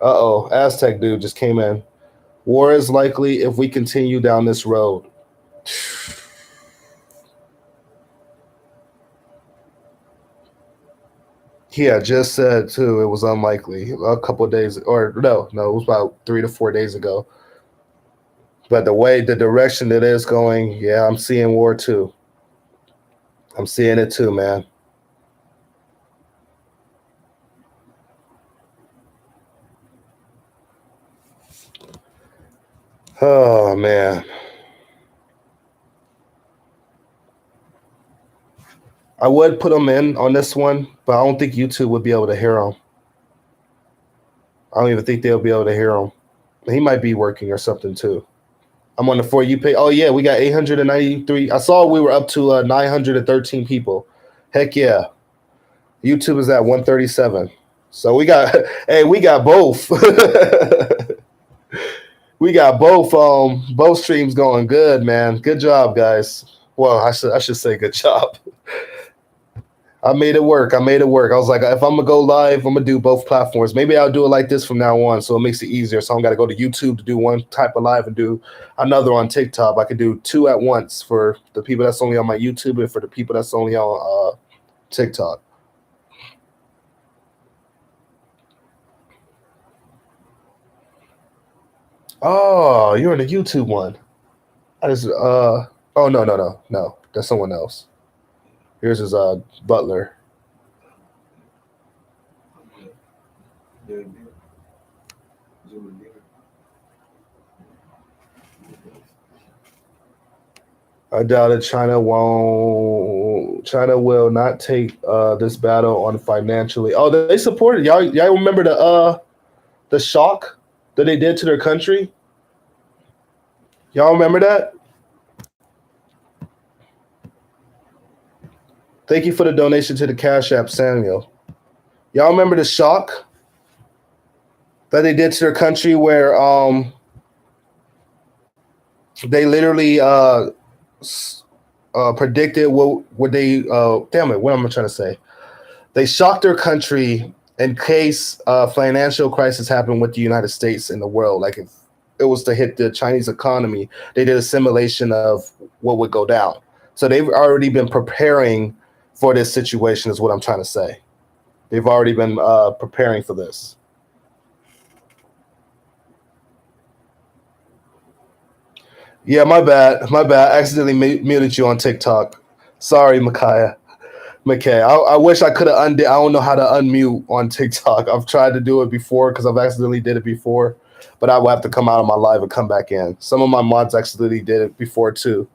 Uh-oh, Aztec dude just came in. War is likely if we continue down this road. Yeah, just said too. It was unlikely a couple of days, or no, it was about 3 to 4 days ago. But the direction it is going, yeah, I'm seeing war too. I'm seeing it too, man. Oh man, I would put him in on this one, but I don't think YouTube would be able to hear him. I don't even think they'll be able to hear him. He might be working or something too. I'm on the For You page. Oh yeah, we got 893. I saw we were up to 913 people. Heck yeah. YouTube is at 137. So we got hey, we got both. We got both streams going good, man. Good job, guys. Well, I should say good job. I made it work. I made it work. I was like, if I'm gonna go live, I'm gonna do both platforms. Maybe I'll do it like this from now on, so it makes it easier. So I don't got to go to YouTube to do one type of live and do another on TikTok. I could do two at once for the people that's only on my YouTube and for the people that's only on TikTok. Oh, you're in the YouTube one. I just oh no. That's someone else. Here's his butler. I doubt it. China will not take this battle on financially. Oh, they supported y'all. Y'all remember the shock that they did to their country? Y'all remember that? Thank you for the donation to the Cash App, Samuel. Y'all remember the shock that they did to their country where they literally predicted what they damn it, what am I trying to say? They shocked their country in case a financial crisis happened with the United States and the world. Like if it was to hit the Chinese economy, they did a simulation of what would go down. So they've already been preparing for this situation, is what I'm trying to say. They've already been preparing for this. Yeah, my bad. My bad. I accidentally muted you on TikTok. Sorry, Micaiah. McKay. I wish I could have undid. I don't know how to unmute on TikTok. I've tried to do it before because I've accidentally did it before, but I will have to come out of my live and come back in. Some of my mods accidentally did it before too.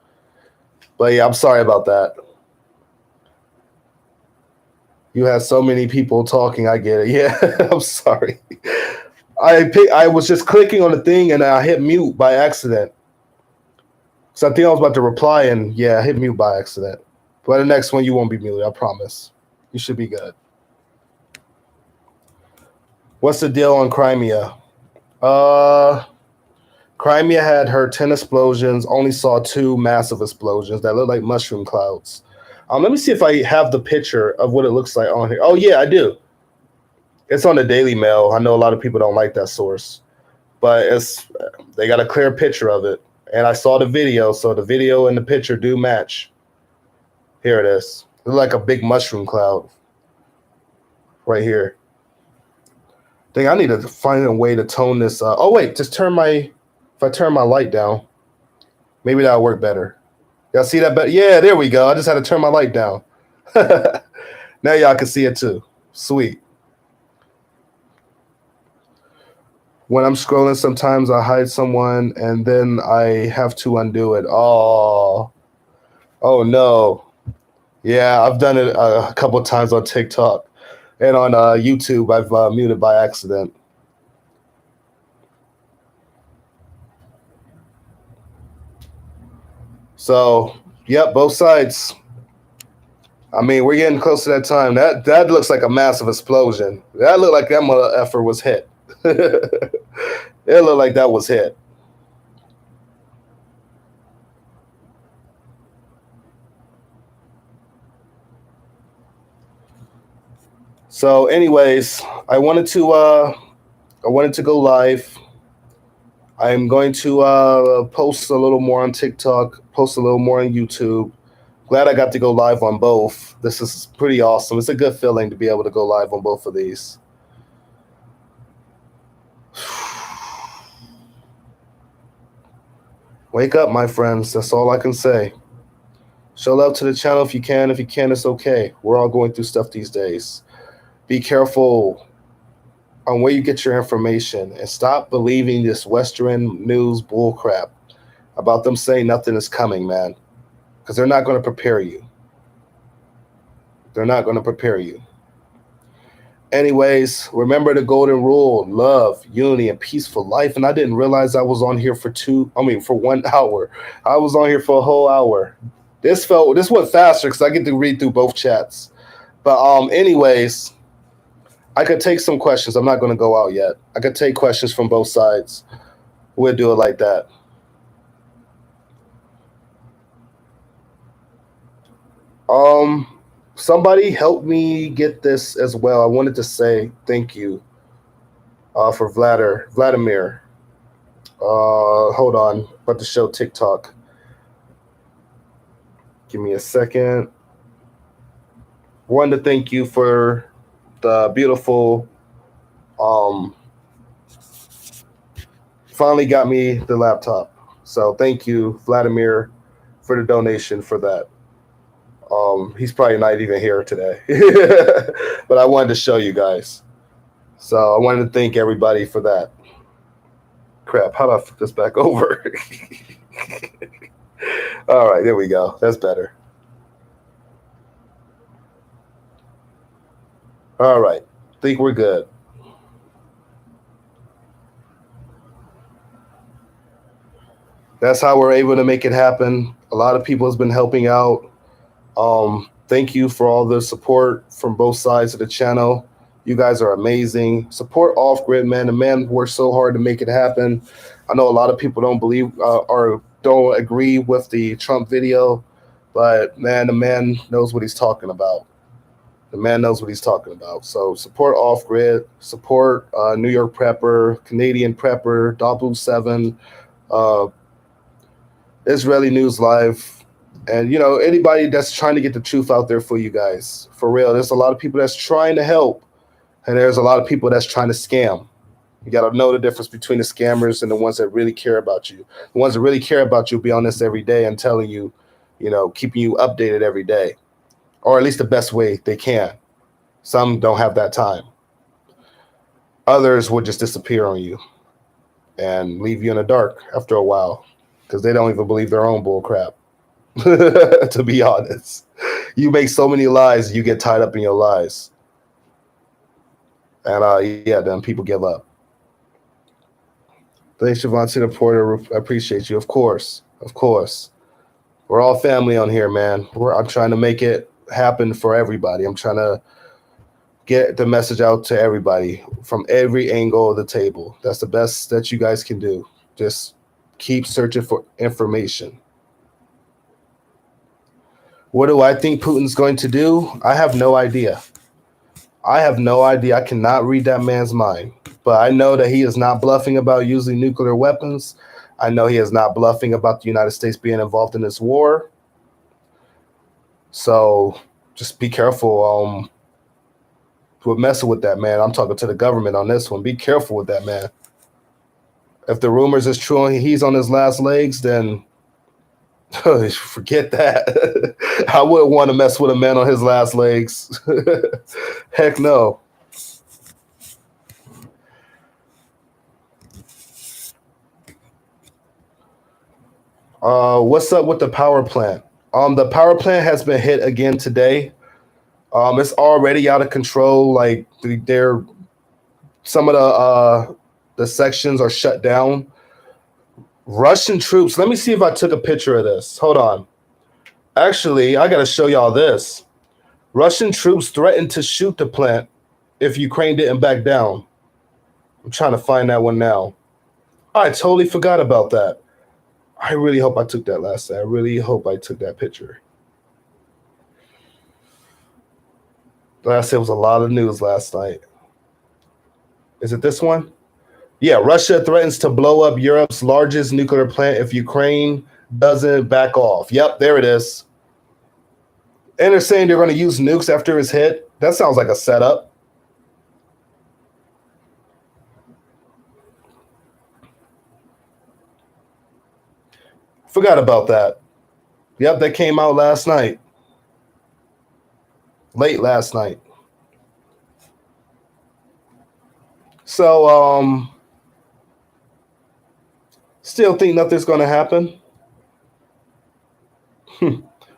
But yeah, I'm sorry about that. You had so many people talking. I get it. Yeah, I'm sorry. I was just clicking on the thing and I hit mute by accident. So I think I was about to reply and yeah, I hit mute by accident. But the next one you won't be muted. I promise. You should be good. What's the deal on Crimea? Crimea had heard 10 explosions, only saw 2 massive explosions that look like mushroom clouds. Let me see if I have the picture of what it looks like on here. Oh, yeah, I do. It's on the Daily Mail. I know a lot of people don't like that source, but they got a clear picture of it. And I saw the video, so the video and the picture do match. Here it is. It looks like a big mushroom cloud right here. I need to find a way to tone this. Oh, wait, just if I turn my light down, maybe that'll work better. Y'all see that better? Yeah, there we go. I just had to turn my light down. Now y'all can see it too. Sweet. When I'm scrolling, sometimes I hide someone and then I have to undo it. Oh no. Yeah, I've done it a couple of times on TikTok and on YouTube. I've muted by accident. So, yep, both sides. I mean, we're getting close to that time. That looks like a massive explosion. That looked like that mother effer was hit. It looked like that was hit. So, anyways, I wanted to go live. I'm going to post a little more on TikTok, post a little more on YouTube. Glad I got to go live on both. This is pretty awesome. It's a good feeling to be able to go live on both of these. Wake up, my friends. That's all I can say. Show love to the channel if you can. If you can, it's okay. We're all going through stuff these days. Be careful on where you get your information and stop believing this Western news bullcrap about them saying nothing is coming, man. Because they're not going to prepare you. They're not going to prepare you. Anyways, remember the golden rule: love, unity, and peaceful life. And I didn't realize I was on here for 1 hour. I was on here for a whole hour. This went faster because I get to read through both chats. But anyways, I could take some questions. I'm not going to go out yet. I could take questions from both sides. We'll do it like that. Somebody help me get this as well. I wanted to say thank you for Vladimir. Hold on. About to show TikTok. Give me a second. Wanted to thank you for the beautiful finally got me the laptop. So thank you, Vladimir, for the donation for that. He's probably not even here today. But I wanted to show you guys. So I wanted to thank everybody for that. Crap, how do I flip this back over? All right, there we go. That's better. All right, think we're good. That's how we're able to make it happen. A lot of people has been helping out. Thank you for all the support from both sides of the channel. You guys are amazing. Support Off Grid, man. The man worked so hard to make it happen. I know a lot of people don't believe or don't agree with the Trump video, but man, the man knows what he's talking about. The man knows what he's talking about. So support Off Grid, support New York Prepper, Canadian Prepper, Double 7, uh, Israeli News Live, and anybody that's trying to get the truth out there for you guys. For real, there's a lot of people that's trying to help, and there's a lot of people that's trying to scam. You got to know the difference between the scammers and the ones that really care about you. The ones that really care about you will be on this every day and telling you, keeping you updated every day, or at least the best way they can. Some don't have that time. Others will just disappear on you and leave you in the dark after a while because they don't even believe their own bull crap. To be honest, you make so many lies, you get tied up in your lies, and yeah, then people give up. Thanks, Shavante Porter. I appreciate you. Of course, of course. We're all family on here, man. I'm trying to make it happen for everybody. I'm trying to get the message out to everybody from every angle of the table. That's the best that you guys can do. Just keep searching for information. What do I think Putin's going to do? I have no idea. I have no idea. I cannot read that man's mind. But I know that he is not bluffing about using nuclear weapons. I know he is not bluffing about the United States being involved in this war. So just be careful with messing with that man. I'm talking to the government on this one. Be careful with that man. If the rumors is true and he's on his last legs, then forget that. I wouldn't want to mess with a man on his last legs. Heck no. What's up with the power plant? The power plant has been hit again today. It's already out of control. Like they're some of the sections are shut down. Russian troops. Let me see if I took a picture of this. Hold on. Actually, I got to show y'all this. Russian troops threatened to shoot the plant if Ukraine didn't back down. I'm trying to find that one now. I totally forgot about that. I really hope I took that last night. I really hope I took that picture. Last it was a lot of news last night. Is it this one? Yeah, Russia threatens to blow up Europe's largest nuclear plant if Ukraine doesn't back off. Yep, there it is. And they're saying they're going to use nukes after it's hit. That sounds like a setup. Forgot about that. Yep, that came out last night. Late last night. So, still think nothing's going to happen?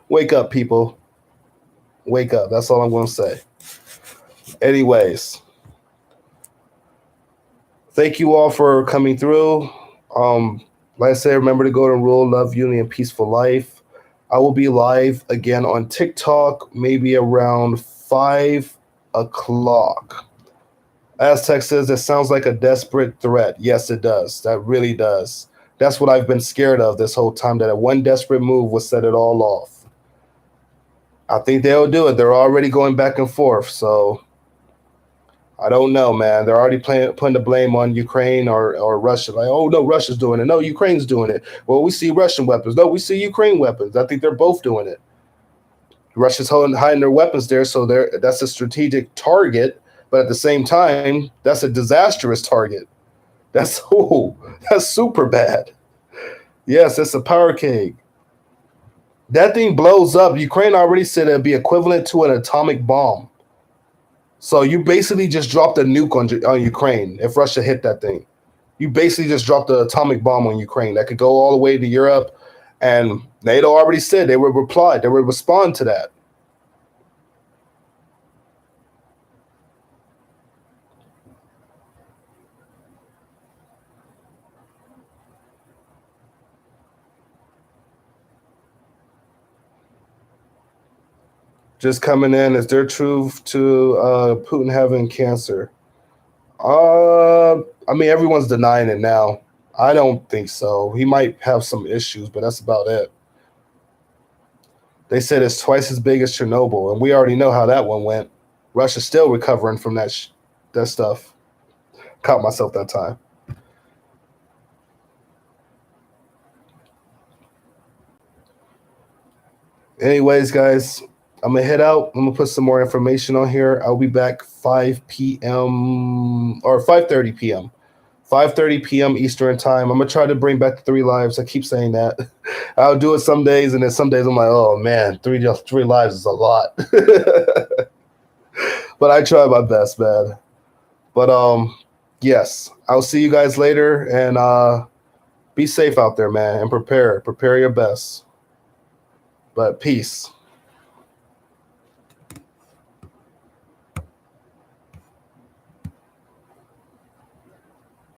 Wake up, people. Wake up. That's all I'm going to say. Anyways, thank you all for coming through. Like I said, remember to go to rule, love, unity, and peaceful life. I will be live again on TikTok, maybe around 5 o'clock. Aztec says, that sounds like a desperate threat. Yes, it does. That really does. That's what I've been scared of this whole time, that one desperate move will set it all off. I think they'll do it. They're already going back and forth. So I don't know, man. They're already putting the blame on Ukraine or Russia. Like, oh, no, Russia's doing it. No, Ukraine's doing it. Well, we see Russian weapons. No, we see Ukraine weapons. I think they're both doing it. Russia's hiding their weapons there, so that's a strategic target. But at the same time, that's a disastrous target. That's super bad. Yes, it's a power cake. That thing blows up. Ukraine already said it'd be equivalent to an atomic bomb. So you basically just dropped a nuke on Ukraine if Russia hit that thing. You basically just dropped an atomic bomb on Ukraine that could go all the way to Europe. And NATO already said they would reply. They would respond to that. Just coming in. Is there truth to Putin having cancer? I mean, everyone's denying it now. I don't think so. He might have some issues, but that's about it. They said it's twice as big as Chernobyl, and we already know how that one went. Russia's still recovering from that stuff. Caught myself that time. Anyways, guys, I'm gonna head out. I'm gonna put some more information on here. I'll be back 5 p.m. or 5:30 p.m. 5:30 p.m. Eastern time. I'm gonna try to bring back the 3 lives. I keep saying that. I'll do it some days, and then some days I'm like, oh man, three lives is a lot. But I try my best, man. But yes, I'll see you guys later, and be safe out there, man, and prepare your best. But peace.